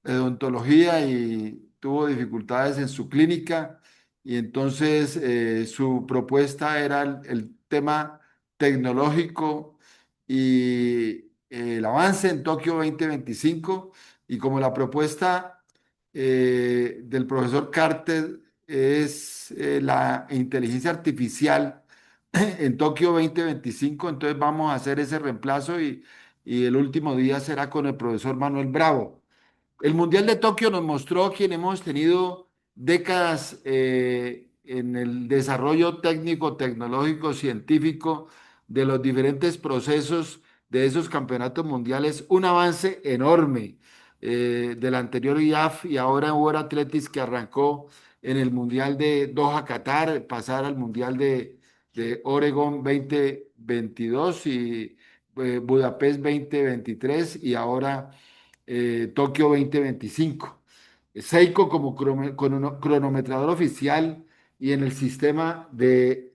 [SPEAKER 1] odontología y tuvo dificultades en su clínica. Y entonces su propuesta era el tema tecnológico y el avance en Tokio 2025. Y como la propuesta del profesor Carter es la inteligencia artificial en Tokio 2025, entonces vamos a hacer ese reemplazo y el último día será con el profesor Manuel Bravo. El Mundial de Tokio nos mostró que hemos tenido décadas en el desarrollo técnico, tecnológico, científico de los diferentes procesos de esos campeonatos mundiales, un avance enorme. del anterior IAF y ahora en World Athletics que arrancó en el Mundial de Doha, Qatar, pasar al Mundial de Oregon 2022 y Budapest 2023 y ahora Tokio 2025. Seiko como cronometrador oficial y en el sistema de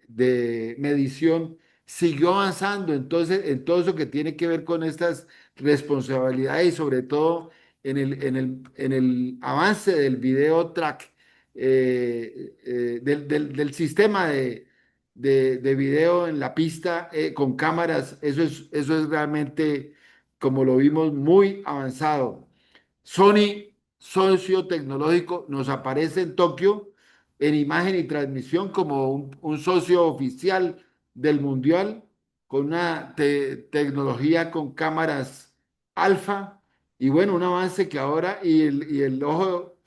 [SPEAKER 1] medición siguió avanzando entonces en todo eso que tiene que ver con estas responsabilidades y sobre todo en el avance del video track, del sistema de video en la pista con cámaras. Eso es realmente, como lo vimos, muy avanzado. Sony, socio tecnológico, nos aparece en Tokio en imagen y transmisión como un socio oficial del Mundial con una tecnología con cámaras alfa y bueno, un avance que ahora y el ojo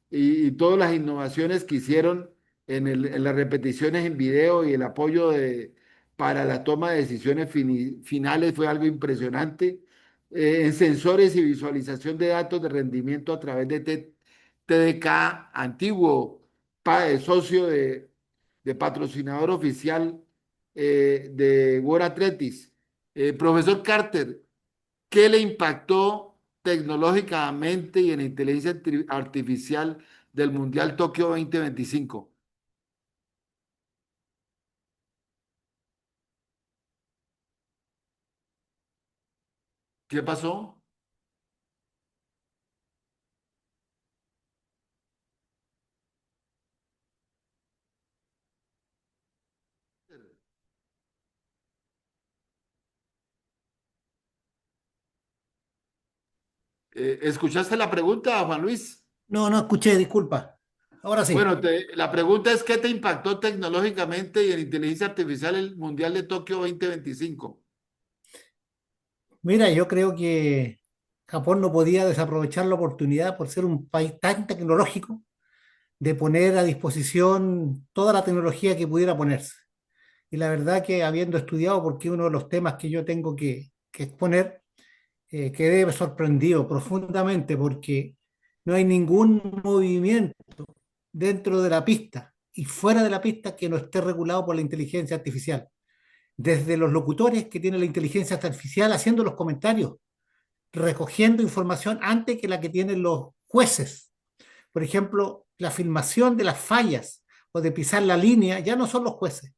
[SPEAKER 1] y todas las innovaciones que hicieron en las repeticiones en video y el apoyo para la toma de decisiones finales fue algo impresionante. En sensores y visualización de datos de rendimiento a través de TDK, antiguo socio de patrocinador oficial de World Athletics. Profesor Carter, ¿qué le impactó tecnológicamente y en inteligencia artificial del Mundial Tokio 2025? ¿Qué pasó? ¿Escuchaste la pregunta, Juan Luis?
[SPEAKER 2] No, no escuché, disculpa. Ahora sí.
[SPEAKER 1] Bueno, la pregunta es, ¿qué te impactó tecnológicamente y en inteligencia artificial el Mundial de Tokio 2025?
[SPEAKER 2] Mira, yo creo que Japón no podía desaprovechar la oportunidad por ser un país tan tecnológico de poner a disposición toda la tecnología que pudiera ponerse. Y la verdad que habiendo estudiado, porque uno de los temas que yo tengo que exponer, quedé sorprendido profundamente porque no hay ningún movimiento dentro de la pista y fuera de la pista que no esté regulado por la inteligencia artificial. Desde los locutores que tienen la inteligencia artificial haciendo los comentarios, recogiendo información antes que la que tienen los jueces. Por ejemplo, la filmación de las fallas o de pisar la línea ya no son los jueces,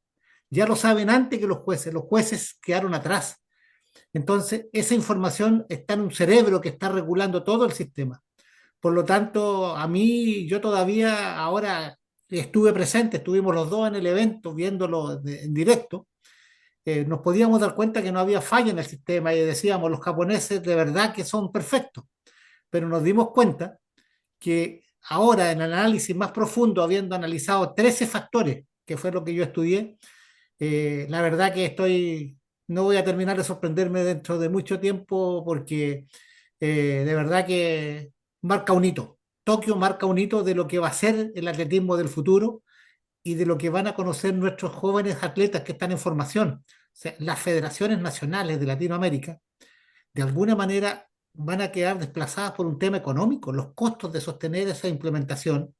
[SPEAKER 2] ya lo saben antes que los jueces quedaron atrás. Entonces, esa información está en un cerebro que está regulando todo el sistema. Por lo tanto, a mí, yo todavía ahora estuve presente, estuvimos los dos en el evento viéndolo en directo, nos podíamos dar cuenta que no había falla en el sistema y decíamos, los japoneses de verdad que son perfectos, pero nos dimos cuenta que ahora en el análisis más profundo, habiendo analizado 13 factores, que fue lo que yo estudié, la verdad que no voy a terminar de sorprenderme dentro de mucho tiempo porque de verdad que marca un hito. Tokio marca un hito de lo que va a ser el atletismo del futuro y de lo que van a conocer nuestros jóvenes atletas que están en formación. O sea, las federaciones nacionales de Latinoamérica, de alguna manera, van a quedar desplazadas por un tema económico, los costos de sostener esa implementación.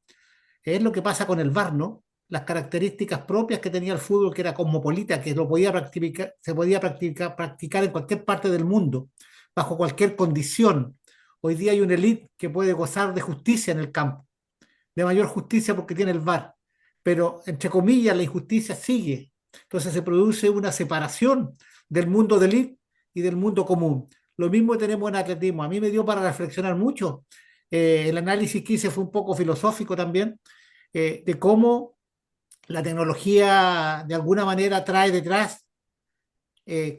[SPEAKER 2] Es lo que pasa con el VAR, ¿no? Las características propias que tenía el fútbol, que era cosmopolita, que lo podía practicar, se podía practicar en cualquier parte del mundo, bajo cualquier condición. Hoy día hay una élite que puede gozar de justicia en el campo, de mayor justicia porque tiene el VAR, pero entre comillas la injusticia sigue. Entonces se produce una separación del mundo de élite y del mundo común. Lo mismo tenemos en atletismo. A mí me dio para reflexionar mucho. El análisis que hice fue un poco filosófico también, de cómo la tecnología de alguna manera trae detrás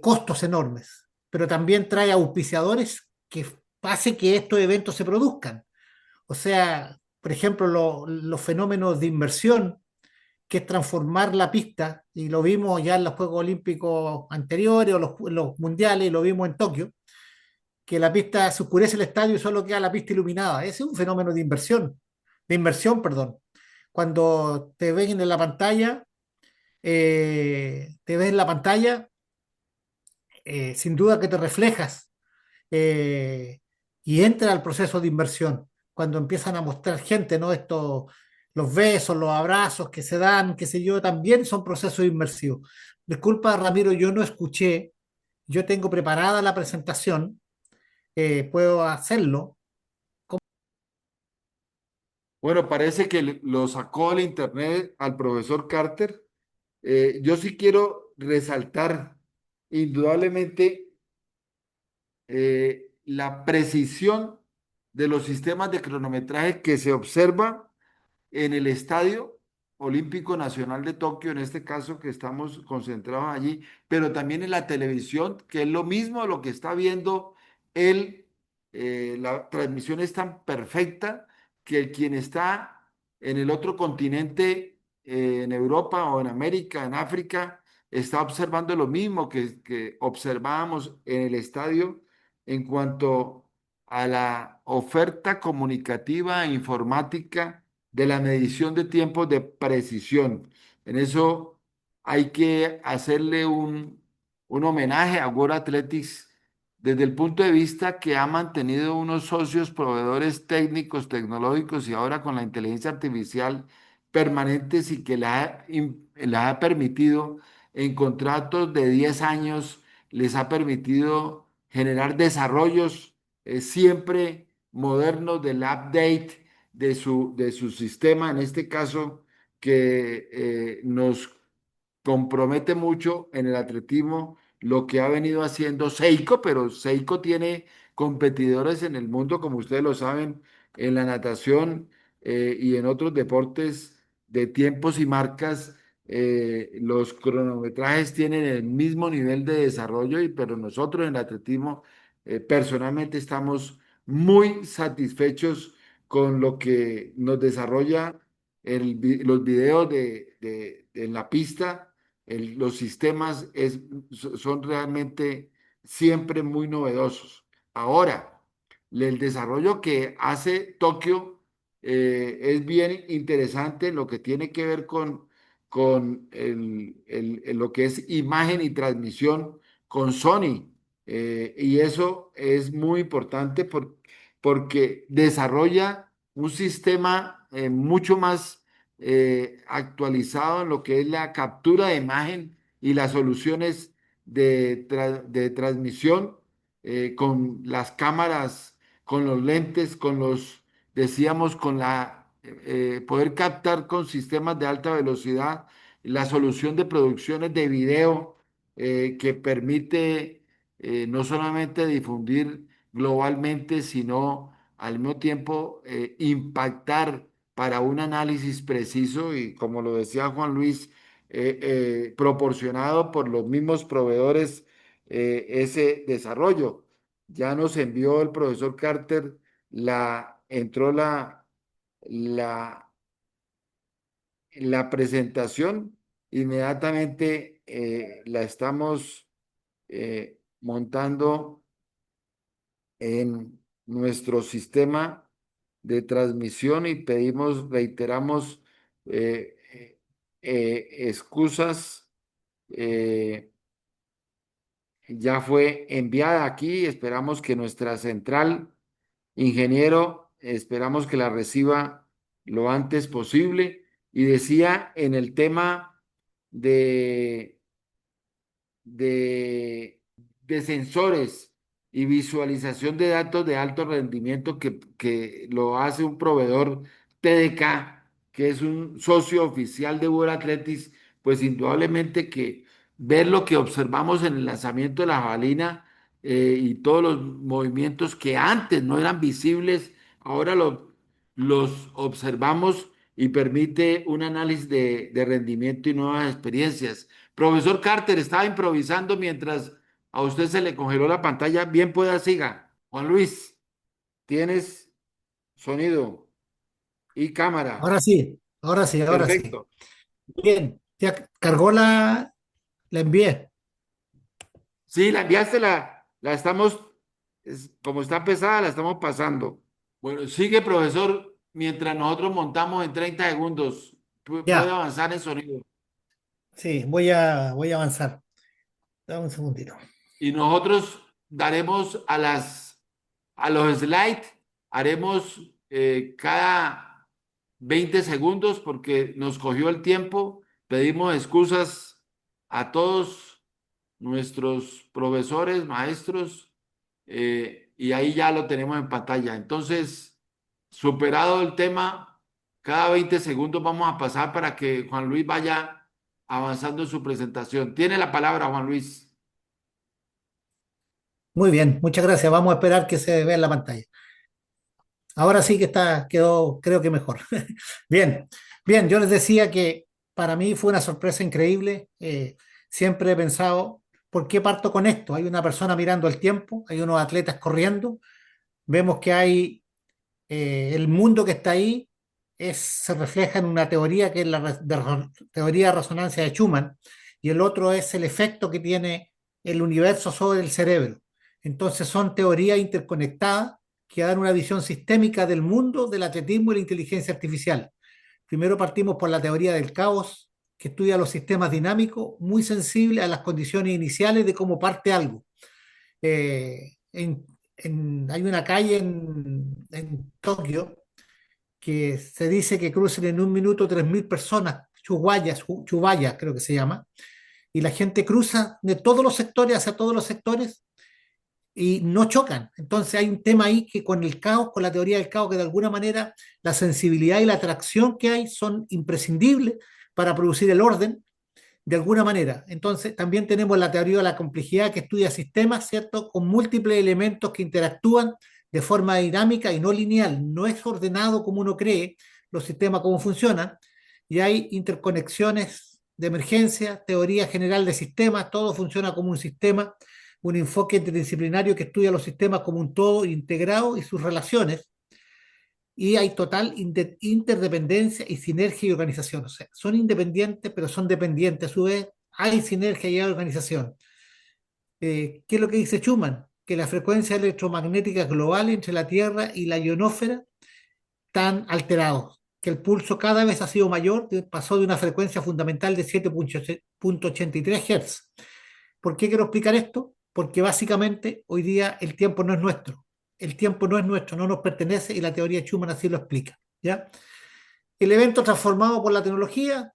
[SPEAKER 2] costos enormes, pero también trae auspiciadores que hace que estos eventos se produzcan. O sea, por ejemplo, los fenómenos de inversión, que es transformar la pista, y lo vimos ya en los Juegos Olímpicos anteriores o los mundiales, y lo vimos en Tokio, que la pista se oscurece el estadio y solo queda la pista iluminada. Ese es un fenómeno de inversión, perdón. Cuando te ven en la pantalla, te ves en la pantalla, sin duda que te reflejas. Eh, y entra al proceso de inversión. Cuando empiezan a mostrar gente, ¿no? Los besos, los abrazos que se dan, qué sé yo, también son procesos inmersivos. Disculpa, Ramiro, yo no escuché, yo tengo preparada la presentación, puedo hacerlo.
[SPEAKER 1] Bueno, parece que lo sacó el internet al profesor Carter. Yo sí quiero resaltar indudablemente la precisión de los sistemas de cronometraje que se observa en el Estadio Olímpico Nacional de Tokio, en este caso que estamos concentrados allí, pero también en la televisión, que es lo mismo lo que está viendo él. La transmisión es tan perfecta que quien está en el otro continente, en Europa o en América, en África, está observando lo mismo que observábamos en el estadio en cuanto a la oferta comunicativa e informática de la medición de tiempos de precisión. En eso hay que hacerle un homenaje a World Athletics desde el punto de vista que ha mantenido unos socios proveedores técnicos, tecnológicos y ahora con la inteligencia artificial permanentes y que les ha permitido en contratos de 10 años, les ha permitido generar desarrollos siempre modernos del update de su sistema, en este caso, que nos compromete mucho en el atletismo lo que ha venido haciendo Seiko, pero Seiko tiene competidores en el mundo, como ustedes lo saben, en la natación y en otros deportes de tiempos y marcas. Los cronometrajes tienen el mismo nivel de desarrollo, pero nosotros en el atletismo personalmente estamos muy satisfechos con lo que nos desarrolla los videos en la pista. Los sistemas son realmente siempre muy novedosos. Ahora, el desarrollo que hace Tokio es bien interesante, lo que tiene que ver con lo que es imagen y transmisión con Sony. Y eso es muy importante porque desarrolla un sistema mucho más actualizado en lo que es la captura de imagen y las soluciones de transmisión con las cámaras, con los lentes, decíamos, con poder captar con sistemas de alta velocidad la solución de producciones de video que permite no solamente difundir globalmente, sino al mismo tiempo impactar para un análisis preciso y, como lo decía Juan Luis, proporcionado por los mismos proveedores ese desarrollo. Ya nos envió el profesor Carter, entró la, la presentación, inmediatamente la estamos montando en nuestro sistema de transmisión y reiteramos excusas. eh, ya fue enviada aquí, esperamos que nuestra central, ingeniero, esperamos que la reciba lo antes posible. Y decía en el tema de de, de sensores y visualización de datos de alto rendimiento que lo hace un proveedor TDK, que es un socio oficial de World Athletics, pues indudablemente que ver lo que observamos en el lanzamiento de la jabalina y todos los movimientos que antes no eran visibles, ahora los observamos y permite un análisis de rendimiento y nuevas experiencias. Profesor Carter, estaba improvisando mientras a usted se le congeló la pantalla. Bien pueda, siga. Juan Luis, tienes sonido y cámara.
[SPEAKER 2] Ahora sí, ahora sí, ahora sí.
[SPEAKER 1] Perfecto.
[SPEAKER 2] Bien, ya cargó la envié.
[SPEAKER 1] Sí, la enviaste, la estamos, como está pesada, la estamos pasando. Bueno, sigue, profesor, mientras nosotros montamos en 30 segundos. Puede
[SPEAKER 2] Ya,
[SPEAKER 1] avanzar en sonido.
[SPEAKER 2] sí, voy a avanzar. Dame un segundito.
[SPEAKER 1] Y nosotros daremos A los slides haremos cada 20 segundos porque nos cogió el tiempo. Pedimos excusas a todos nuestros profesores, maestros, y ahí ya lo tenemos en pantalla. Entonces, superado el tema, cada 20 segundos vamos a pasar para que Juan Luis vaya avanzando en su presentación. Tiene la palabra, Juan Luis.
[SPEAKER 2] Muy bien, muchas gracias. Vamos a esperar que se vea en la pantalla. Ahora sí que quedó, creo que mejor. Bien, bien, yo les decía que para mí fue una sorpresa increíble. Siempre he pensado, ¿por qué parto con esto? Hay una persona mirando el tiempo, hay unos atletas corriendo, vemos que hay el mundo que está ahí se refleja en una teoría que es teoría de resonancia de Schumann, y el otro es el efecto que tiene el universo sobre el cerebro. Entonces son teorías interconectadas que dan una visión sistémica del mundo, del atletismo y la inteligencia artificial. Primero partimos por la teoría del caos, que estudia los sistemas dinámicos, muy sensibles a las condiciones iniciales de cómo parte algo. Hay una calle en Tokio que se dice que crucen en un minuto 3.000 personas, Chubaya creo que se llama, y la gente cruza de todos los sectores hacia todos los sectores y no chocan. Entonces hay un tema ahí que con el caos, con la teoría del caos, que de alguna manera la sensibilidad y la atracción que hay son imprescindibles para producir el orden de alguna manera. Entonces también tenemos la teoría de la complejidad que estudia sistemas, ¿cierto? Con múltiples elementos que interactúan de forma dinámica y no lineal. No es ordenado como uno cree los sistemas, cómo funcionan, y hay interconexiones de emergencia, teoría general de sistemas, todo funciona como un sistema, un enfoque interdisciplinario que estudia los sistemas como un todo integrado y sus relaciones, y hay total interdependencia y sinergia y organización. O sea, son independientes, pero son dependientes. A su vez, hay sinergia y hay organización. ¿Qué es lo que dice Schumann? Que la frecuencia electromagnética global entre la Tierra y la ionósfera están alterados, que el pulso cada vez ha sido mayor, pasó de una frecuencia fundamental de 7,83 Hz. ¿Por qué quiero explicar esto? Porque básicamente hoy día el tiempo no es nuestro. El tiempo no es nuestro, no nos pertenece y la teoría de Schumann así lo explica. ¿Ya? El evento transformado por la tecnología,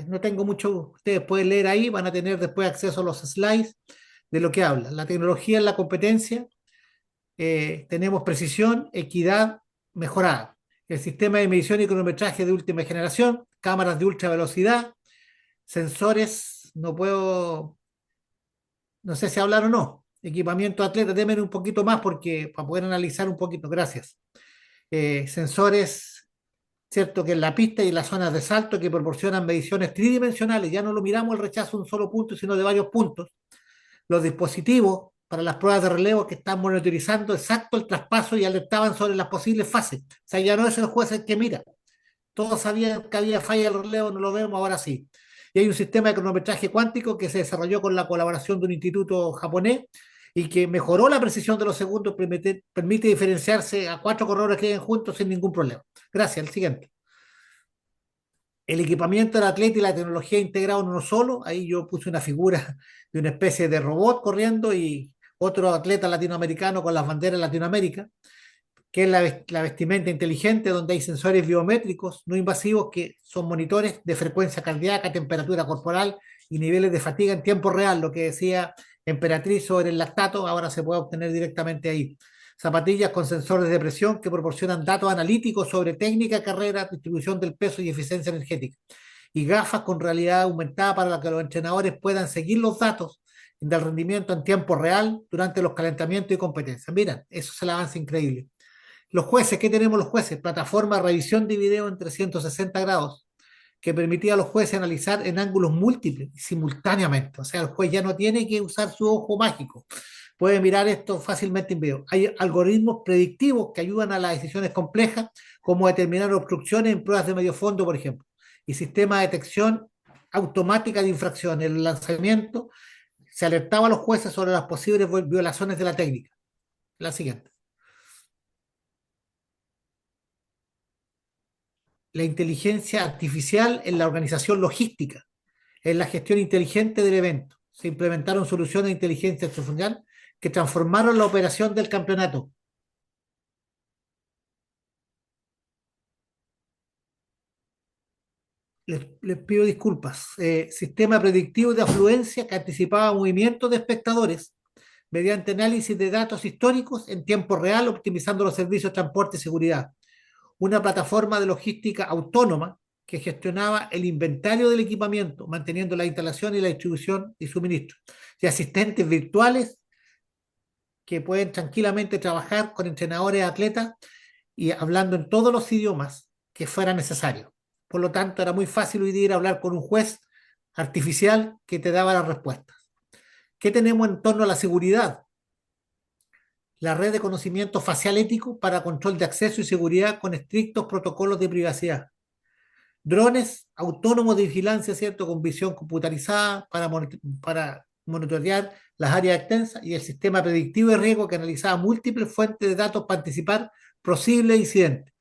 [SPEAKER 2] no tengo mucho, ustedes pueden leer ahí, van a tener después acceso a los slides de lo que habla. La tecnología es la competencia, tenemos precisión, equidad mejorada. El sistema de medición y cronometraje de última generación, cámaras de ultra velocidad, sensores, no sé si hablar o no. Equipamiento de atleta, démenme un poquito más porque para poder analizar un poquito, gracias. Sensores, cierto, que en la pista y en las zonas de salto que proporcionan mediciones tridimensionales, ya no lo miramos el rechazo de un solo punto, sino de varios puntos. Los dispositivos para las pruebas de relevo que están monitorizando exacto el traspaso y alertaban sobre las posibles fases. O sea, ya no es el juez el que mira. Todos sabían que había falla del relevo, no lo vemos, ahora sí. Y hay un sistema de cronometraje cuántico que se desarrolló con la colaboración de un instituto japonés y que mejoró la precisión de los segundos, permite diferenciarse a 4 corredores que lleguen juntos sin ningún problema. Gracias, el siguiente. El equipamiento del atleta y la tecnología integrado en uno solo, ahí yo puse una figura de una especie de robot corriendo y otro atleta latinoamericano con las banderas de Latinoamérica, que es la vestimenta inteligente, donde hay sensores biométricos no invasivos que son monitores de frecuencia cardíaca, temperatura corporal y niveles de fatiga en tiempo real. Lo que decía Emperatriz sobre el lactato, ahora se puede obtener directamente ahí. Zapatillas con sensores de presión que proporcionan datos analíticos sobre técnica, carrera, distribución del peso y eficiencia energética. Y gafas con realidad aumentada para que los entrenadores puedan seguir los datos del rendimiento en tiempo real durante los calentamientos y competencias. Mira, eso es el avance increíble. Los jueces, ¿qué tenemos los jueces? Plataforma de revisión de video en 360 grados, que permitía a los jueces analizar en ángulos múltiples y simultáneamente. O sea, el juez ya no tiene que usar su ojo mágico. Puede mirar esto fácilmente en video. Hay algoritmos predictivos que ayudan a las decisiones complejas, como determinar obstrucciones en pruebas de medio fondo, por ejemplo. Y sistema de detección automática de infracciones. En el lanzamiento se alertaba a los jueces sobre las posibles violaciones de la técnica. La siguiente. La inteligencia artificial en la organización logística, en la gestión inteligente del evento. Se implementaron soluciones de inteligencia artificial que transformaron la operación del campeonato. les pido disculpas. Sistema predictivo de afluencia que anticipaba movimientos de espectadores mediante análisis de datos históricos en tiempo real, optimizando los servicios de transporte y seguridad. Una plataforma de logística autónoma que gestionaba el inventario del equipamiento, manteniendo la instalación y la distribución y suministro. Y asistentes virtuales que pueden tranquilamente trabajar con entrenadores, atletas y hablando en todos los idiomas que fuera necesario. Por lo tanto, era muy fácil hoy día ir a hablar con un juez artificial que te daba las respuestas. ¿Qué tenemos en torno a la seguridad? La red de conocimiento facial ético para control de acceso y seguridad con estrictos protocolos de privacidad. Drones autónomos de vigilancia, ¿cierto? Con visión computarizada para monitorear las áreas extensas y el sistema predictivo de riesgo que analizaba múltiples fuentes de datos para anticipar posibles incidentes.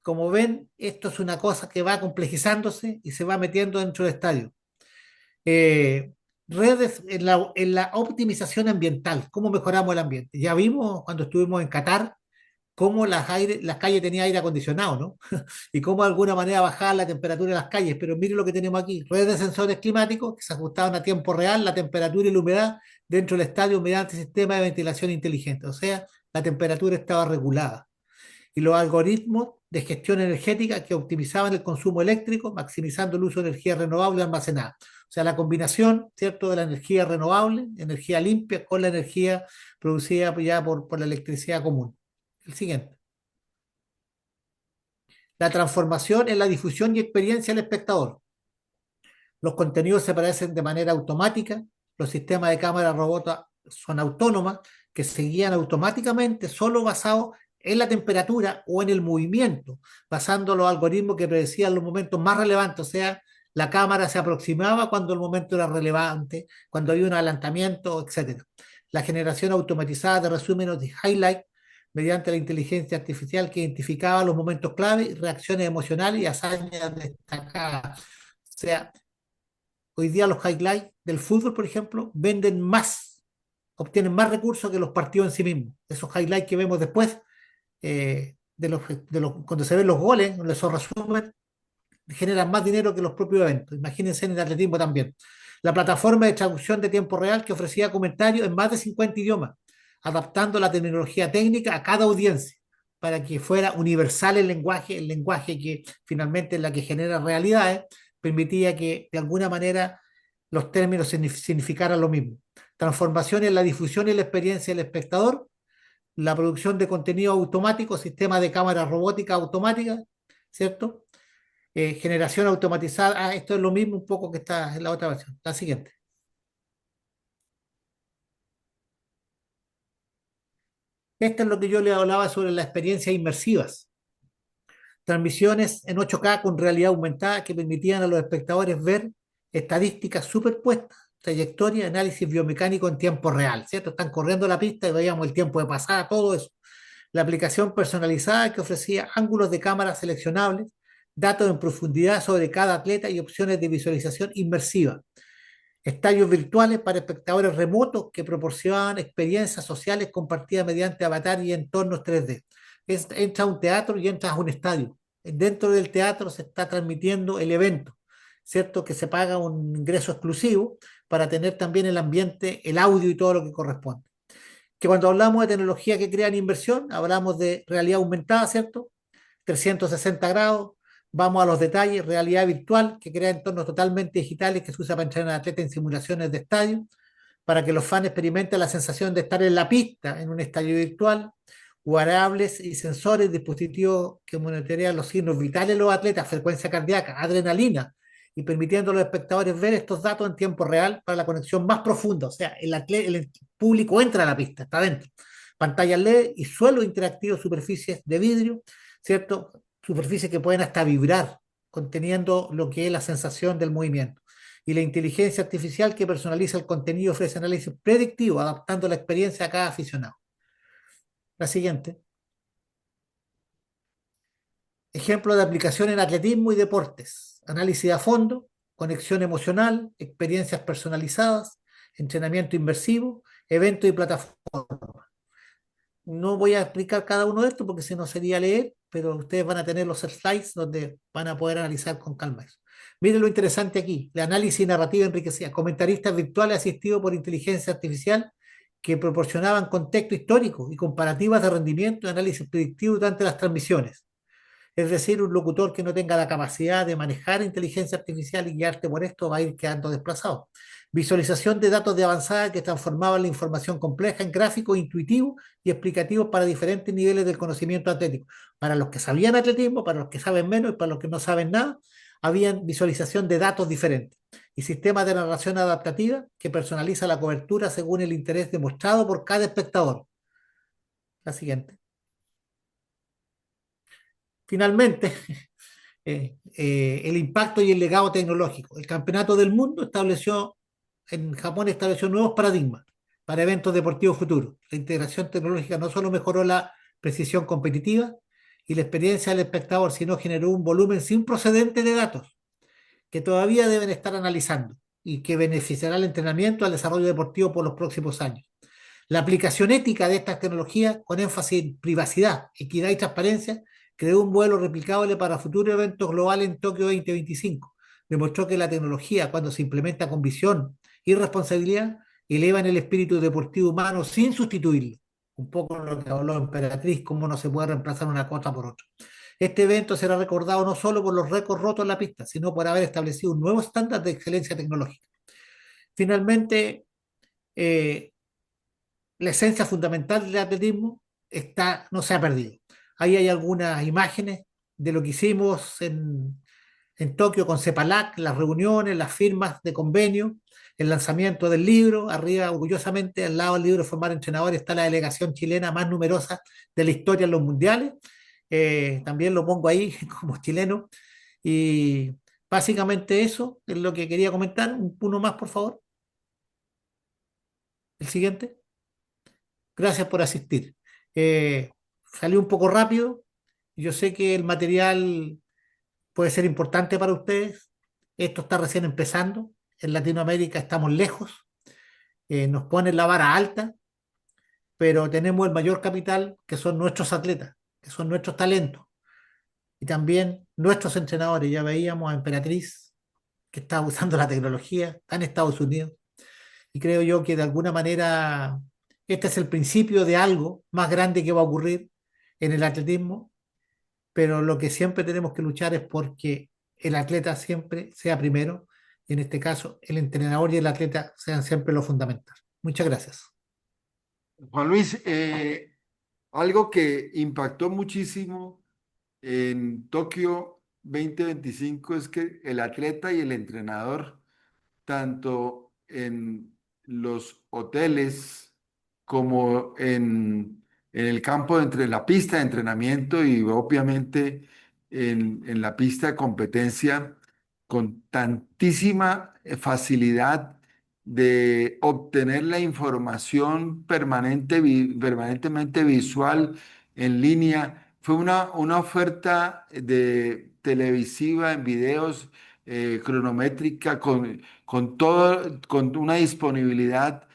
[SPEAKER 2] Como ven, esto es una cosa que va complejizándose y se va metiendo dentro del estadio. Redes en la optimización ambiental, cómo mejoramos el ambiente. Ya vimos cuando estuvimos en Qatar cómo las calles tenían aire acondicionado, ¿no? Y cómo de alguna manera bajaba la temperatura de las calles. Pero miren lo que tenemos aquí, redes de sensores climáticos que se ajustaban a tiempo real la temperatura y la humedad dentro del estadio mediante sistema de ventilación inteligente. O sea, la temperatura estaba regulada y los algoritmos de gestión energética que optimizaban el consumo eléctrico, maximizando el uso de energía renovable almacenada. O sea, la combinación, ¿cierto?, de la energía renovable, energía limpia, con la energía producida ya por la electricidad común. El siguiente. La transformación en la difusión y experiencia del espectador. Los contenidos se aparecen de manera automática, los sistemas de cámara robota son autónomas, que se guían automáticamente solo basados en la temperatura o en el movimiento, basando los algoritmos que predecían los momentos más relevantes, o sea, la cámara se aproximaba cuando el momento era relevante, cuando había un adelantamiento, etc. La generación automatizada de resúmenes de highlight mediante la inteligencia artificial que identificaba los momentos clave, reacciones emocionales y hazañas destacadas. O sea, hoy día los highlights del fútbol, por ejemplo, venden más, obtienen más recursos que los partidos en sí mismos. Esos highlights que vemos después, cuando se ven los goles, esos resúmenes, generan más dinero que los propios eventos. Imagínense en el atletismo también. La plataforma de traducción de tiempo real que ofrecía comentarios en más de 50 idiomas, adaptando la terminología técnica a cada audiencia para que fuera universal el lenguaje que finalmente es la que genera realidades, permitía que de alguna manera los términos significaran lo mismo. Transformación en la difusión y la experiencia del espectador, la producción de contenido automático, sistema de cámara robótica automática, ¿cierto? Generación automatizada. Esto es lo mismo un poco que está en la otra versión. La siguiente. Esto es lo que yo le hablaba sobre las experiencias inmersivas. Transmisiones en 8K con realidad aumentada que permitían a los espectadores ver estadísticas superpuestas, trayectoria, análisis biomecánico en tiempo real, ¿cierto? Están corriendo la pista y veíamos el tiempo de pasada, todo eso. La aplicación personalizada que ofrecía ángulos de cámara seleccionables, datos en profundidad sobre cada atleta y opciones de visualización inmersiva. Estadios virtuales para espectadores remotos que proporcionaban experiencias sociales compartidas mediante avatar y entornos 3D. Entra a un teatro y entras a un estadio. Dentro del teatro se está transmitiendo el evento, ¿cierto? Que se paga un ingreso exclusivo para tener también el ambiente, el audio y todo lo que corresponde. Que cuando hablamos de tecnología que crean inversión, hablamos de realidad aumentada, ¿cierto? 360 grados, vamos a los detalles, realidad virtual, que crea entornos totalmente digitales que se usa para entrenar a atletas en simulaciones de estadio, para que los fans experimenten la sensación de estar en la pista en un estadio virtual, wearables y sensores, dispositivos que monitorean los signos vitales de los atletas, frecuencia cardíaca, adrenalina, y permitiendo a los espectadores ver estos datos en tiempo real para la conexión más profunda. O sea, el público entra a la pista, está dentro. Pantallas LED y suelos interactivos, superficies de vidrio, ¿cierto? Superficies que pueden hasta vibrar, conteniendo lo que es la sensación del movimiento. Y la inteligencia artificial que personaliza el contenido ofrece análisis predictivo, adaptando la experiencia a cada aficionado. La siguiente. Ejemplo de aplicación en atletismo y deportes. Análisis a fondo, conexión emocional, experiencias personalizadas, entrenamiento inmersivo, eventos y plataformas. No voy a explicar cada uno de estos porque si no sería leer, pero ustedes van a tener los slides donde van a poder analizar con calma eso. Miren lo interesante aquí, el análisis narrativa enriquecida, comentaristas virtuales asistidos por inteligencia artificial que proporcionaban contexto histórico y comparativas de rendimiento y análisis predictivo durante las transmisiones. Es decir, un locutor que no tenga la capacidad de manejar inteligencia artificial y guiarte por esto va a ir quedando desplazado. Visualización de datos de avanzada que transformaban la información compleja en gráficos intuitivos y explicativos para diferentes niveles del conocimiento atlético. Para los que sabían atletismo, para los que saben menos y para los que no saben nada, habían visualización de datos diferentes y sistemas de narración adaptativa que personaliza la cobertura según el interés demostrado por cada espectador. La siguiente. Finalmente, el impacto y el legado tecnológico. El Campeonato del Mundo en Japón estableció nuevos paradigmas para eventos deportivos futuros. La integración tecnológica no solo mejoró la precisión competitiva y la experiencia del espectador, sino generó un volumen sin precedente de datos que todavía deben estar analizando y que beneficiará al entrenamiento y al desarrollo deportivo por los próximos años. La aplicación ética de estas tecnologías, con énfasis en privacidad, equidad y transparencia, creó un modelo replicable para futuros eventos globales en Tokio 2025. Demostró que la tecnología, cuando se implementa con visión y responsabilidad, eleva en el espíritu deportivo humano sin sustituirlo. Un poco lo que habló Emperatriz, cómo no se puede reemplazar una cosa por otra. Este evento será recordado no solo por los récords rotos en la pista, sino por haber establecido un nuevo estándar de excelencia tecnológica. Finalmente, eh, la esencia fundamental del atletismo no se ha perdido. Ahí hay algunas imágenes de lo que hicimos en Tokio con CEPALAC, las reuniones, las firmas de convenio, el lanzamiento del libro. Arriba, orgullosamente, al lado del libro Formar Entrenadores está la delegación chilena más numerosa de la historia en los mundiales. También lo pongo ahí como chileno. Y básicamente eso es lo que quería comentar. Uno más, por favor. El siguiente. Gracias por asistir. Salió un poco rápido. Yo sé que el material puede ser importante para ustedes. Esto está recién empezando. En Latinoamérica estamos lejos. Nos ponen la vara alta, pero tenemos el mayor capital, que son nuestros atletas, que son nuestros talentos. Y también nuestros entrenadores. Ya veíamos a Emperatriz, que está usando la tecnología, está en Estados Unidos. Y creo yo que de alguna manera este es el principio de algo más grande que va a ocurrir en el atletismo, pero lo que siempre tenemos que luchar es porque el atleta siempre sea primero, y en este caso el entrenador y el atleta sean siempre lo fundamental. Muchas gracias.
[SPEAKER 1] Juan Luis, algo que impactó muchísimo en Tokio 2025 es que el atleta y el entrenador, tanto en los hoteles como en el campo entre la pista de entrenamiento y obviamente en la pista de competencia, con tantísima facilidad de obtener la información permanentemente visual en línea. Fue una oferta de televisiva en videos cronométrica con todo, con una disponibilidad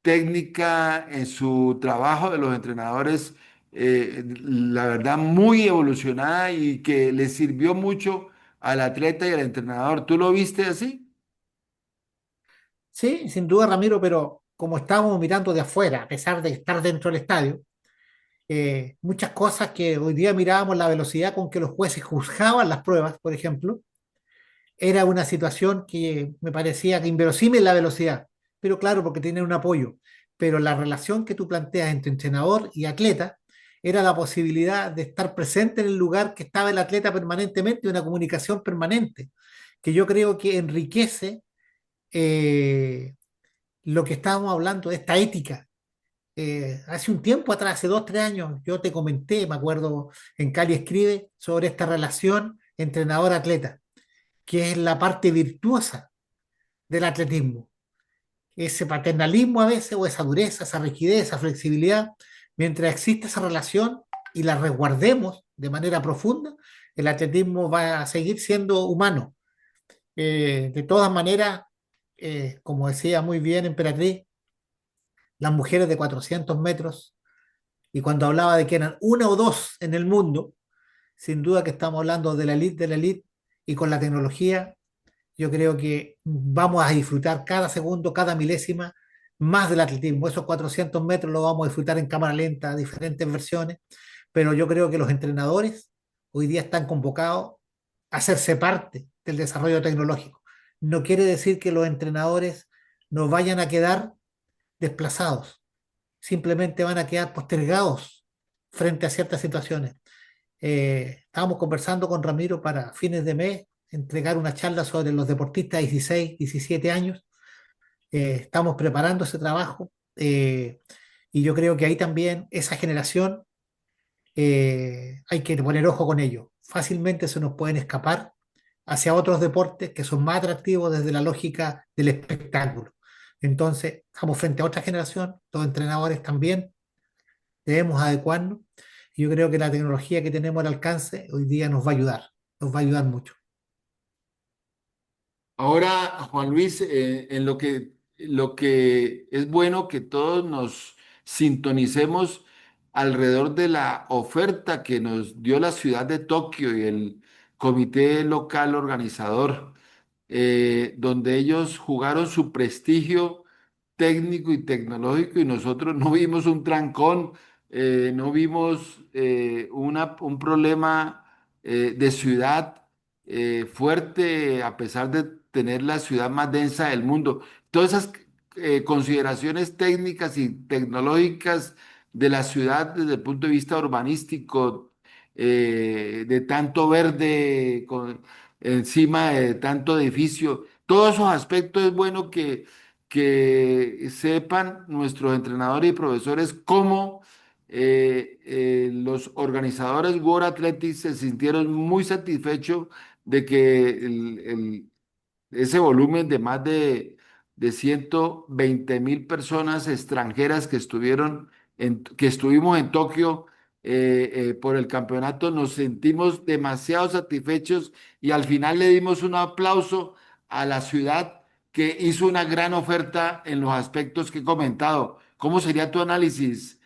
[SPEAKER 1] técnica en su trabajo de los entrenadores, la verdad, muy evolucionada y que le sirvió mucho al atleta y al entrenador. ¿Tú lo viste así?
[SPEAKER 2] Sí, sin duda, Ramiro, pero como estábamos mirando de afuera, a pesar de estar dentro del estadio, muchas cosas que hoy día mirábamos, la velocidad con que los jueces juzgaban las pruebas, por ejemplo, era una situación que me parecía que inverosímil la velocidad, pero claro, porque tiene un apoyo. Pero la relación que tú planteas entre entrenador y atleta era la posibilidad de estar presente en el lugar que estaba el atleta permanentemente, una comunicación permanente, que yo creo que enriquece eh, lo que estábamos hablando de esta ética. Hace un tiempo atrás, hace 2, 3 años, yo te comenté, me acuerdo, en Cali Escribe, sobre esta relación entrenador-atleta, que es la parte virtuosa del atletismo. Ese paternalismo a veces, o esa dureza, esa rigidez, esa flexibilidad, mientras existe esa relación y la resguardemos de manera profunda, el atletismo va a seguir siendo humano. De todas maneras, como decía muy bien Emperatriz, las mujeres de 400 metros, y cuando hablaba de que eran una o dos en el mundo, sin duda que estamos hablando de la elite, y con la tecnología yo creo que vamos a disfrutar cada segundo, cada milésima más del atletismo. Esos 400 metros los vamos a disfrutar en cámara lenta, diferentes versiones, pero yo creo que los entrenadores hoy día están convocados a hacerse parte del desarrollo tecnológico. No quiere decir que los entrenadores nos vayan a quedar desplazados, simplemente van a quedar postergados frente a ciertas situaciones. Estábamos conversando con Ramiro para fines de mes, entregar una charla sobre los deportistas de 16, 17 años. Estamos preparando ese trabajo y yo creo que ahí también esa generación hay que poner ojo con ello. Fácilmente se nos pueden escapar hacia otros deportes que son más atractivos desde la lógica del espectáculo. Entonces, estamos frente a otra generación, los entrenadores también debemos adecuarnos. Y yo creo que la tecnología que tenemos al alcance hoy día nos va a ayudar mucho.
[SPEAKER 1] Ahora, Juan Luis, en lo que es bueno que todos nos sintonicemos alrededor de la oferta que nos dio la ciudad de Tokio y el comité local organizador, donde ellos jugaron su prestigio técnico y tecnológico y nosotros no vimos un trancón, no vimos un problema de ciudad fuerte a pesar de tener la ciudad más densa del mundo. Todas esas consideraciones técnicas y tecnológicas de la ciudad desde el punto de vista urbanístico, de tanto verde encima de tanto edificio, todos esos aspectos es bueno que sepan nuestros entrenadores y profesores cómo los organizadores World Athletics se sintieron muy satisfechos de que ese volumen de más de 120.000 personas extranjeras que que estuvimos en Tokio por el campeonato, nos sentimos demasiado satisfechos y al final le dimos un aplauso a la ciudad que hizo una gran oferta en los aspectos que he comentado. ¿Cómo sería tu análisis,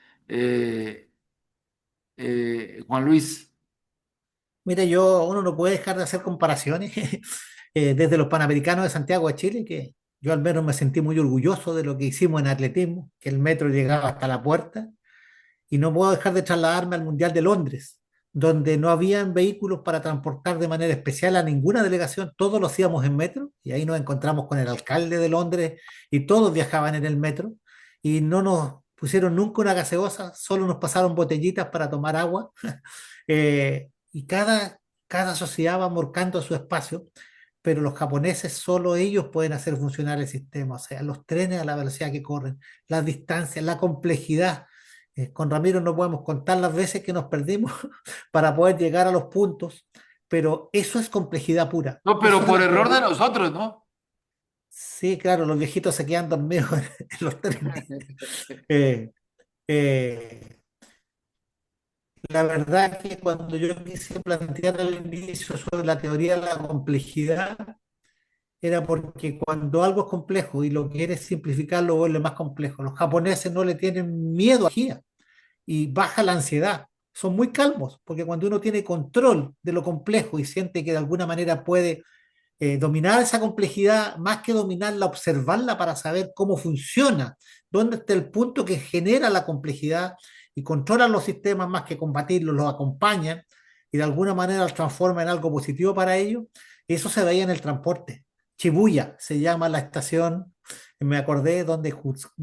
[SPEAKER 1] Juan Luis?
[SPEAKER 2] Mire, uno no puede dejar de hacer comparaciones desde los Panamericanos de Santiago de Chile, que yo al menos me sentí muy orgulloso de lo que hicimos en atletismo, que el metro llegaba hasta la puerta, y no puedo dejar de trasladarme al Mundial de Londres, donde no habían vehículos para transportar de manera especial a ninguna delegación, todos lo hacíamos en metro, y ahí nos encontramos con el alcalde de Londres y todos viajaban en el metro, y no nos pusieron nunca una gaseosa, solo nos pasaron botellitas para tomar agua, y cada sociedad va marcando su espacio, pero los japoneses solo ellos pueden hacer funcionar el sistema, o sea, los trenes a la velocidad que corren, las distancias, la complejidad. Con Ramiro no podemos contar las veces que nos perdimos para poder llegar a los puntos, pero eso es complejidad pura.
[SPEAKER 1] No,
[SPEAKER 2] Eso
[SPEAKER 1] pero
[SPEAKER 2] es
[SPEAKER 1] por
[SPEAKER 2] la
[SPEAKER 1] error de
[SPEAKER 2] teoría.
[SPEAKER 1] nosotros, ¿no?
[SPEAKER 2] Sí, claro, los viejitos se quedan dormidos en los trenes. Eh, eh, la verdad que cuando yo quise plantear al inicio sobre la teoría de la complejidad, era porque cuando algo es complejo y lo quieres simplificar, lo vuelve más complejo. Los japoneses no le tienen miedo a la energía y baja la ansiedad. Son muy calmos, porque cuando uno tiene control de lo complejo y siente que de alguna manera puede dominar esa complejidad, más que dominarla, observarla para saber cómo funciona, dónde está el punto que genera la complejidad y controlan los sistemas más que combatirlos, los acompañan y de alguna manera los transforman en algo positivo para ellos. Eso se veía en el transporte. Shibuya se llama la estación, me acordé, donde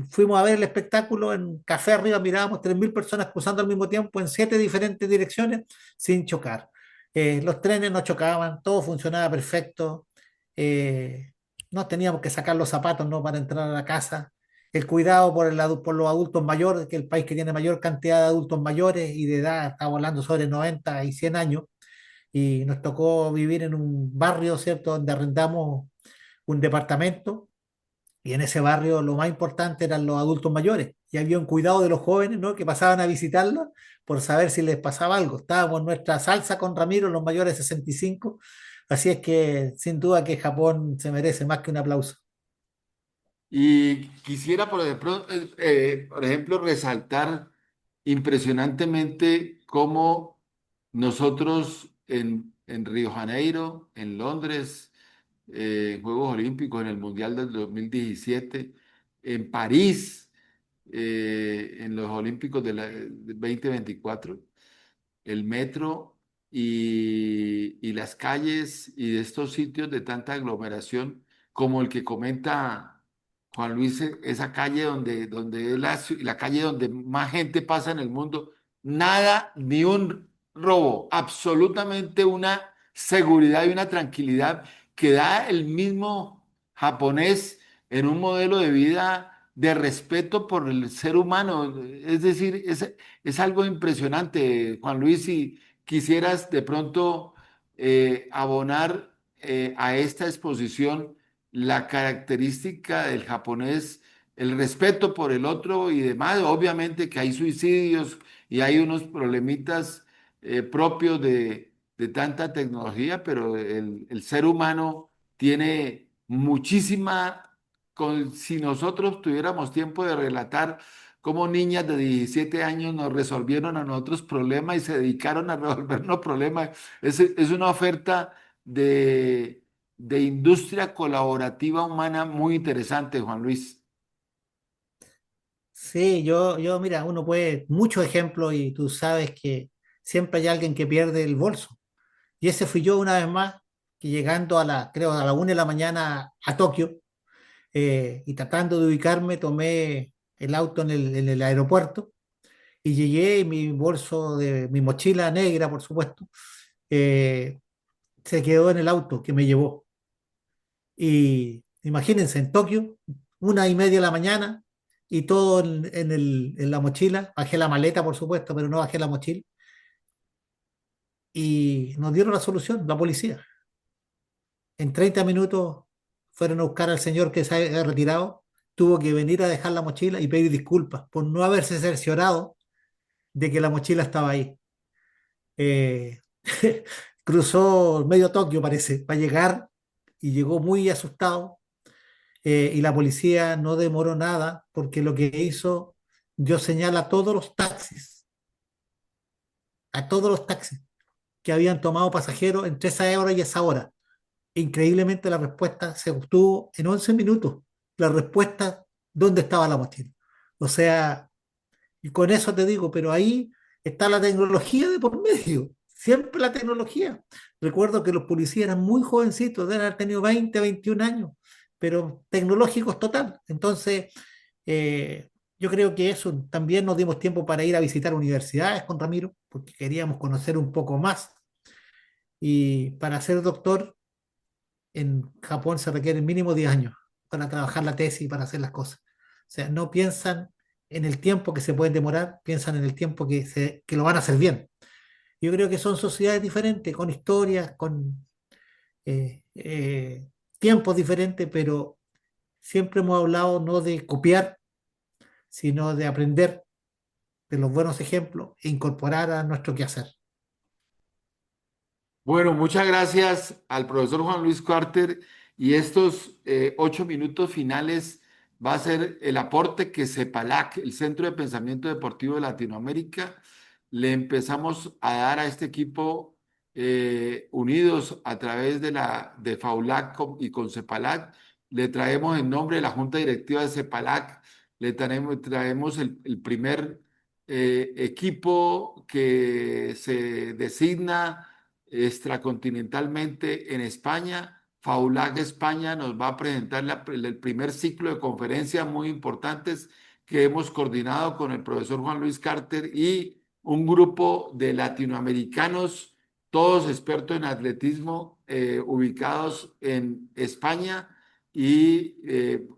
[SPEAKER 2] fuimos a ver el espectáculo en Café Arriba, mirábamos 3.000 personas cruzando al mismo tiempo en 7 diferentes direcciones sin chocar. Los trenes no chocaban, todo funcionaba perfecto, eh, no teníamos que sacar los zapatos, ¿no? Para entrar a la casa. El cuidado por los adultos mayores, que es el país que tiene mayor cantidad de adultos mayores y de edad, estamos hablando sobre 90 y 100 años, y nos tocó vivir en un barrio, ¿cierto?, donde arrendamos un departamento y en ese barrio lo más importante eran los adultos mayores y había un cuidado de los jóvenes, ¿no? Que pasaban a visitarlos por saber si les pasaba algo. Estábamos en nuestra salsa con Ramiro, los mayores de 65, así es que sin duda que Japón se merece más que un aplauso.
[SPEAKER 1] Y quisiera, por ejemplo, resaltar impresionantemente cómo nosotros en Río Janeiro, en Londres, Juegos Olímpicos, en el Mundial del 2017, en París, en los Olímpicos de 2024, el metro y las calles y de estos sitios de tanta aglomeración como el que comenta Juan Luis, esa calle donde es la calle donde más gente pasa en el mundo, nada, ni un robo, absolutamente una seguridad y una tranquilidad que da el mismo japonés en un modelo de vida de respeto por el ser humano. Es decir, es algo impresionante, Juan Luis, si quisieras de pronto abonar a esta exposición la característica del japonés, el respeto por el otro y demás. Obviamente que hay suicidios y hay unos problemitas propios de tanta tecnología, pero el ser humano tiene muchísima, si nosotros tuviéramos tiempo de relatar cómo niñas de 17 años nos resolvieron a nosotros problemas y se dedicaron a resolvernos problemas. Es una oferta de industria colaborativa humana muy interesante, Juan Luis.
[SPEAKER 2] Sí, mira, uno puede, muchos ejemplos y tú sabes que siempre hay alguien que pierde el bolso. Y ese fui yo una vez más, que llegando creo, a la 1 de la mañana a Tokio, y tratando de ubicarme, tomé el auto en el aeropuerto y llegué y mi bolso, mi mochila negra, por supuesto, eh, se quedó en el auto que me llevó. Y imagínense, en Tokio, 1:30 de la mañana y todo en la mochila. Bajé la maleta, por supuesto, pero no bajé la mochila. Y nos dieron la solución, la policía. En 30 minutos fueron a buscar al señor que se había retirado. Tuvo que venir a dejar la mochila y pedir disculpas por no haberse cerciorado de que la mochila estaba ahí. Eh, Cruzó medio Tokio, parece, para llegar y llegó muy asustado. Y la policía no demoró nada porque lo que hizo, dio señal a todos los taxis que habían tomado pasajeros entre esa hora y esa hora. Increíblemente la respuesta se obtuvo en 11 minutos. La respuesta, ¿dónde estaba la mochila? O sea, y con eso te digo, pero ahí está la tecnología de por medio. Siempre la tecnología. Recuerdo que los policías eran muy jovencitos, deben haber tenido 20, 21 años, pero tecnológicos total. Entonces, yo creo que eso también nos dimos tiempo para ir a visitar universidades con Ramiro, porque queríamos conocer un poco más. Y para ser doctor en Japón se requieren mínimo 10 años para trabajar la tesis y para hacer las cosas. O sea, no piensan en el tiempo que se pueden demorar, piensan en el tiempo que lo van a hacer bien. Yo creo que son sociedades diferentes, con historias, con eh, eh, tiempos diferentes, pero siempre hemos hablado no de copiar, sino de aprender de los buenos ejemplos e incorporar a nuestro quehacer.
[SPEAKER 1] Bueno, muchas gracias al profesor Juan Luis Carter y estos 8 minutos finales va a ser el aporte que CEPALAC, el Centro de Pensamiento Deportivo de Latinoamérica, le empezamos a dar a este equipo unidos a través de FAULAC y con CEPALAC. Le traemos en nombre de la Junta Directiva de CEPALAC, traemos el primer equipo que se designa extracontinentalmente en España. FAULAC España nos va a presentar el primer ciclo de conferencias muy importantes que hemos coordinado con el profesor Juan Luis Carter y un grupo de latinoamericanos, todos expertos en atletismo, ubicados en España. Y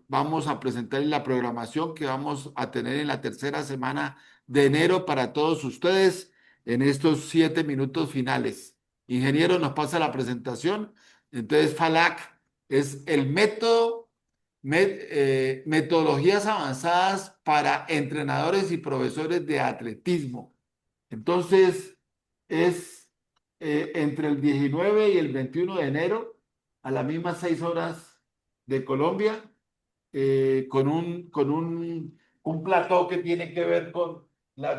[SPEAKER 1] vamos a presentar la programación que vamos a tener en la tercera semana de enero para todos ustedes en estos 7 minutos finales. Ingeniero, nos pasa la presentación. Entonces, FALAC es el metodologías avanzadas para entrenadores y profesores de atletismo. Entonces, es entre el 19 y el 21 de enero, a las mismas 6 horas de Colombia, con un plató que tiene que ver con la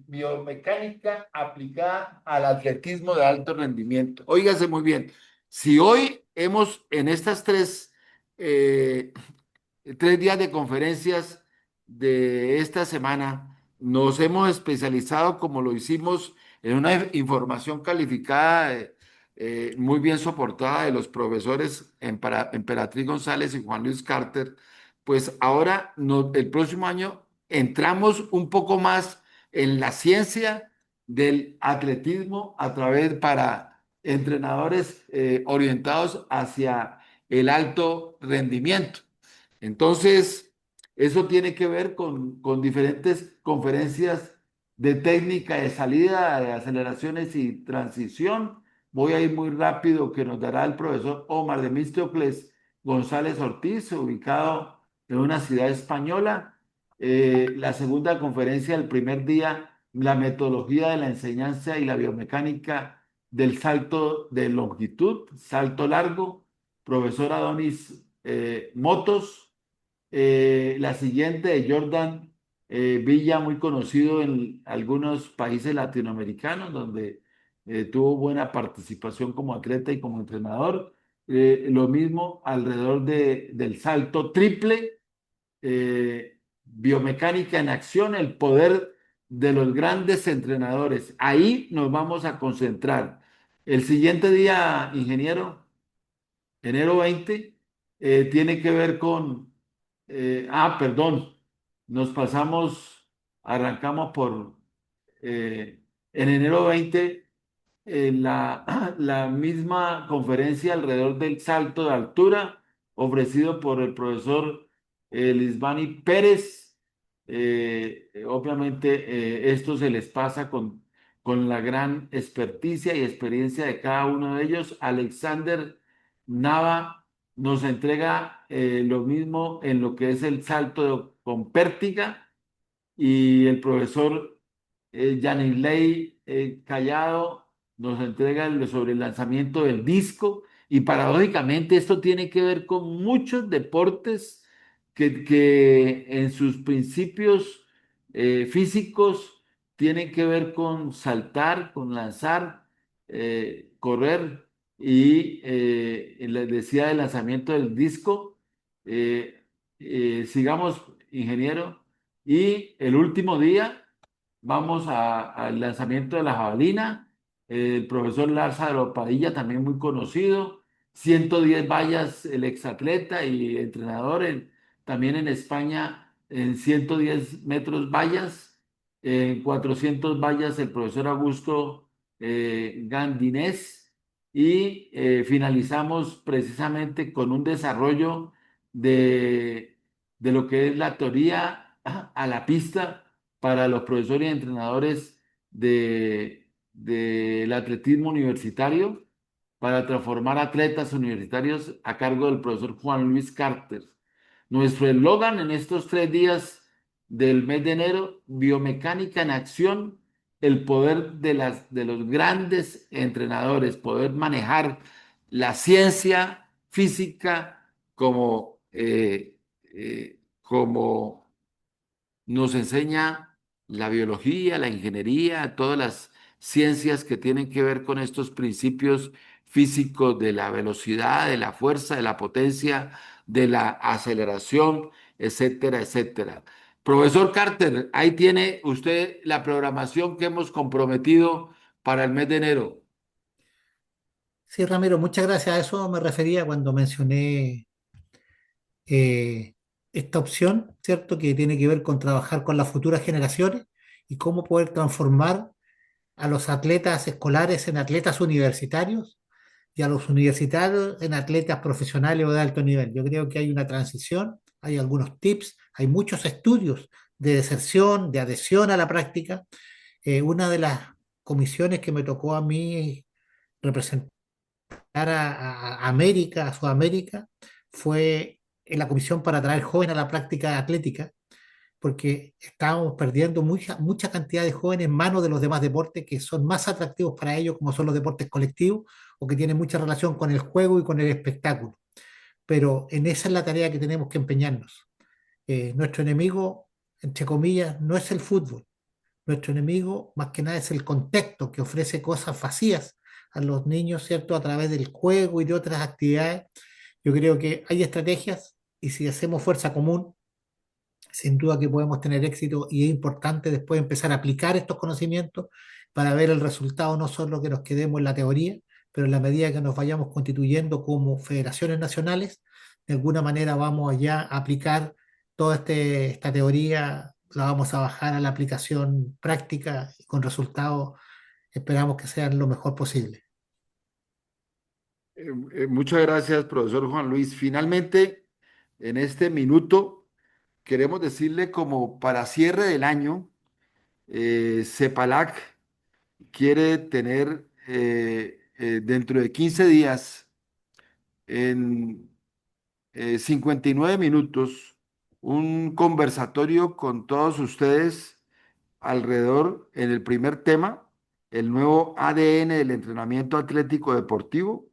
[SPEAKER 1] biomecánica aplicada al atletismo de alto rendimiento. Óigase muy bien, si hoy hemos en estas eh, 3 días de conferencias de esta semana, nos hemos especializado como lo hicimos en una información calificada, muy bien soportada de los profesores Emperatriz González y Juan Luis Carter, pues ahora el próximo año entramos un poco más en la ciencia del atletismo a través para entrenadores orientados hacia el alto rendimiento. Entonces, eso tiene que ver con diferentes conferencias de técnica de salida, de aceleraciones y transición. Voy a ir muy rápido, que nos dará el profesor Omar Temístocles González Ortiz, ubicado en una ciudad española. La segunda conferencia del primer día, la metodología de la enseñanza y la biomecánica del salto de longitud, salto largo, profesor Adonis Motos. La siguiente de Jordan Villa, muy conocido en algunos países latinoamericanos, donde tuvo buena participación como atleta y como entrenador. Lo mismo alrededor del salto triple, biomecánica en acción, el poder de los grandes entrenadores. Ahí nos vamos a concentrar. El siguiente día, ingeniero, enero 20, tiene que ver perdón, nos pasamos, arrancamos en enero 20, la misma conferencia alrededor del salto de altura ofrecido por el profesor Lisbani Pérez. Obviamente esto se les pasa con la gran experticia y experiencia de cada uno de ellos. Alexander Nava nos entrega lo mismo en lo que es el salto con pértiga, y el profesor Yanisley Callado nos entrega sobre el lanzamiento del disco, y paradójicamente esto tiene que ver con muchos deportes que en sus principios físicos tienen que ver con saltar, con lanzar, correr, y les decía del lanzamiento del disco. Sigamos, ingeniero. Y el último día vamos al lanzamiento de la jabalina. El profesor Lázaro Padilla, también muy conocido. 110 vallas, el exatleta y entrenador también en España en 110 metros vallas. En 400 vallas, el profesor Augusto Gandinés. Y finalizamos precisamente con un desarrollo de lo que es la teoría a la pista para los profesores y entrenadores del atletismo universitario, para transformar atletas universitarios, a cargo del profesor Juan Luis Carter. Nuestro eslogan en estos 3 días del mes de enero: biomecánica en acción, el poder de los grandes entrenadores, poder manejar la ciencia física como nos enseña la biología, la ingeniería, todas las ciencias que tienen que ver con estos principios físicos de la velocidad, de la fuerza, de la potencia, de la aceleración, etcétera, etcétera. Profesor Carter, ahí tiene usted la programación que hemos comprometido para el mes de enero.
[SPEAKER 2] Sí, Ramiro, muchas gracias. A eso me refería cuando mencioné eh, esta opción, ¿cierto? Que tiene que ver con trabajar con las futuras generaciones y cómo poder transformar a los atletas escolares en atletas universitarios y a los universitarios en atletas profesionales o de alto nivel. Yo creo que hay una transición, hay algunos tips, hay muchos estudios de deserción, de adhesión a la práctica. Una de las comisiones que me tocó a mí representar a América, a Sudamérica, fue en la comisión para atraer jóvenes a la práctica atlética, porque estábamos perdiendo mucha cantidad de jóvenes en manos de los demás deportes que son más atractivos para ellos, como son los deportes colectivos o que tienen mucha relación con el juego y con el espectáculo. Pero en esa es la tarea que tenemos que empeñarnos. Nuestro enemigo, entre comillas, no es el fútbol, Nuestro enemigo, más que nada, es el contexto que ofrece cosas vacías a los niños, ¿cierto? A través del juego y de otras actividades. Yo creo que hay estrategias y si hacemos fuerza común, sin duda que podemos tener éxito y es importante después empezar a aplicar estos conocimientos para ver el resultado, no solo que nos quedemos en la teoría, pero en la medida que nos vayamos constituyendo como federaciones nacionales, de alguna manera vamos ya a aplicar toda esta teoría, la vamos a bajar a la aplicación práctica y con resultados esperamos que sean lo mejor posible.
[SPEAKER 1] Muchas gracias, profesor Juan Luis. Finalmente, en este minuto, queremos decirle como para cierre del año, CEPALAC quiere tener dentro de 15 días, en 59 minutos, un conversatorio con todos ustedes alrededor, en el primer tema, el nuevo ADN del entrenamiento atlético deportivo,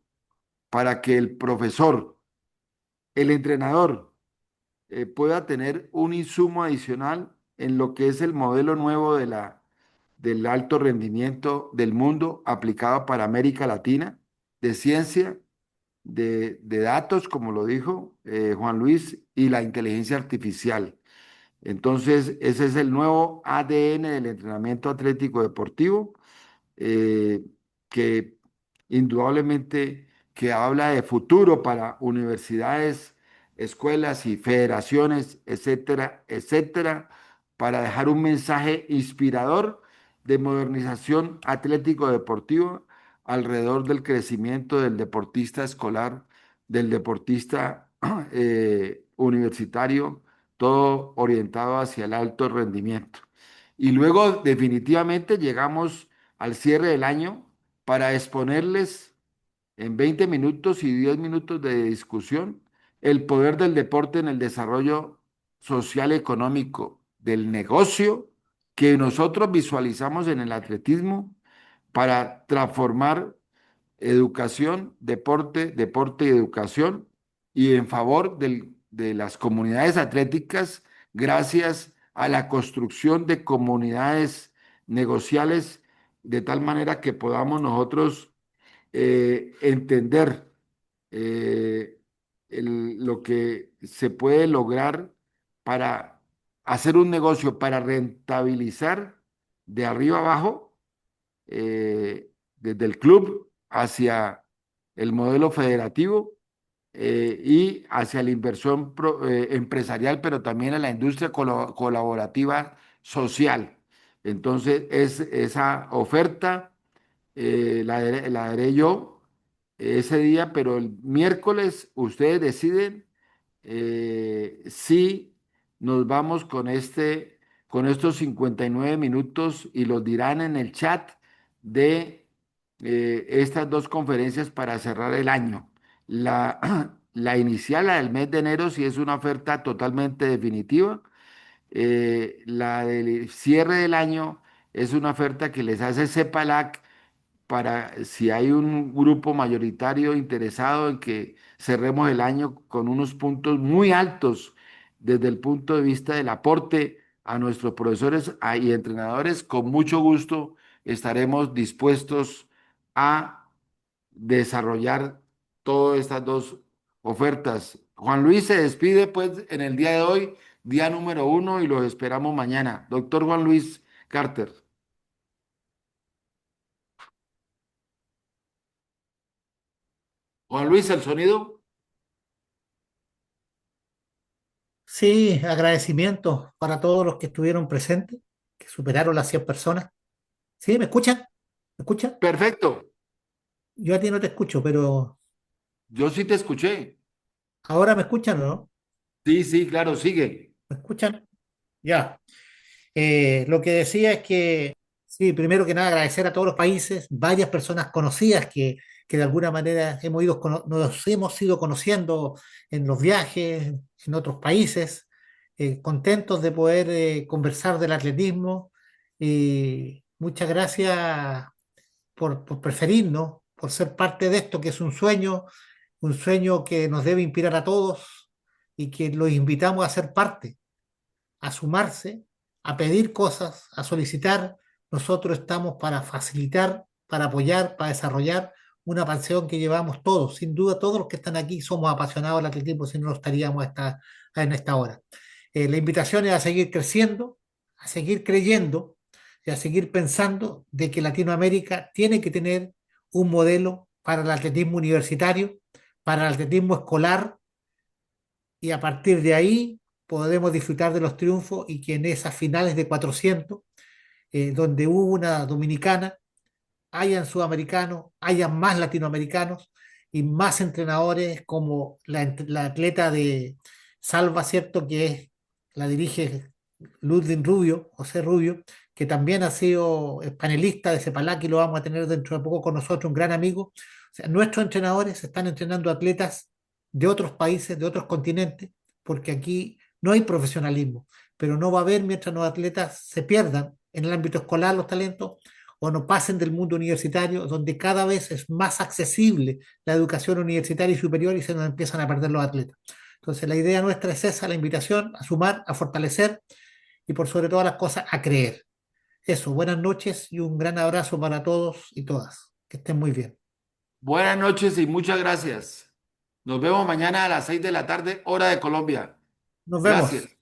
[SPEAKER 1] para que el profesor, el entrenador, pueda tener un insumo adicional en lo que es el modelo nuevo del alto rendimiento del mundo aplicado para América Latina, de ciencia, de datos, como lo dijo Juan Luis, y la inteligencia artificial. Entonces, ese es el nuevo ADN del entrenamiento atlético deportivo, eh, que indudablemente que habla de futuro para universidades, escuelas y federaciones, etcétera, etcétera, para dejar un mensaje inspirador de modernización atlético-deportiva alrededor del crecimiento del deportista escolar, del deportista universitario, todo orientado hacia el alto rendimiento. Y luego definitivamente llegamos al cierre del año para exponerles en 20 minutos y 10 minutos de discusión el poder del deporte en el desarrollo social económico del negocio que nosotros visualizamos en el atletismo para transformar educación, deporte, deporte y educación, y en favor de las comunidades atléticas gracias a la construcción de comunidades negociales, de tal manera que podamos nosotros entender eh, lo que se puede lograr para hacer un negocio, para rentabilizar de arriba abajo, desde el club hacia el modelo federativo, y hacia la inversión empresarial, pero también a la industria colaborativa social. Entonces, esa oferta la daré yo ese día, pero el miércoles ustedes deciden si nos vamos con estos 59 minutos y los dirán en el chat de estas dos conferencias para cerrar el año. La inicial, la del mes de enero, sí es una oferta totalmente definitiva. La del cierre del año es una oferta que les hace CEPALAC para si hay un grupo mayoritario interesado en que cerremos el año con unos puntos muy altos desde el punto de vista del aporte a nuestros profesores y entrenadores, con mucho gusto estaremos dispuestos a desarrollar todas estas dos ofertas. Juan Luis se despide pues en el día de hoy, día número 1, y los esperamos mañana. Doctor Juan Luis Carter. Juan Luis, el sonido.
[SPEAKER 2] Sí, agradecimiento para todos los que estuvieron presentes, que superaron las 100 personas. ¿Sí? ¿Me escuchan? ¿Me escuchan?
[SPEAKER 1] Perfecto.
[SPEAKER 2] Yo a ti no te escucho, pero
[SPEAKER 1] Yo sí te escuché.
[SPEAKER 2] ahora me escuchan o no?
[SPEAKER 1] Sí, sí, claro, sigue.
[SPEAKER 2] ¿Me escuchan? Ya. Lo que decía es que, sí, primero que nada agradecer a todos los países, varias personas conocidas que de alguna manera nos hemos ido conociendo en los viajes, en otros países, contentos de poder conversar del atletismo. Y muchas gracias por preferirnos, por ser parte de esto, que es un sueño que nos debe inspirar a todos y que los invitamos a ser parte, a sumarse a pedir cosas, a solicitar. Nosotros estamos para facilitar, para apoyar, para desarrollar una pasión que llevamos todos. Sin duda, todos los que están aquí somos apasionados del atletismo, si no, no estaríamos en esta hora. La invitación es a seguir creciendo, a seguir creyendo y a seguir pensando de que Latinoamérica tiene que tener un modelo para el atletismo universitario, para el atletismo escolar, y a partir de ahí podemos disfrutar de los triunfos y que en esas finales de 400, donde hubo una dominicana, hayan sudamericanos, hayan más latinoamericanos y más entrenadores como la atleta de Salva, ¿cierto? Que es, la dirige Ludwig Rubio, José Rubio, que también ha sido panelista de Cepalac y lo vamos a tener dentro de poco con nosotros, un gran amigo. O sea, nuestros entrenadores están entrenando atletas de otros países, de otros continentes, porque aquí no hay profesionalismo, pero no va a haber mientras los atletas se pierdan en el ámbito escolar los talentos o no pasen del mundo universitario, donde cada vez es más accesible la educación universitaria y superior y se nos empiezan a perder los atletas. Entonces, la idea nuestra es esa, la invitación a sumar, a fortalecer y por sobre todas las cosas a creer. Eso, buenas noches y un gran abrazo para todos y todas. Que estén muy bien.
[SPEAKER 1] Buenas noches y muchas gracias. Nos vemos mañana a las 6 de la tarde, hora de Colombia.
[SPEAKER 2] Nos
[SPEAKER 1] Gracias.
[SPEAKER 2] vemos.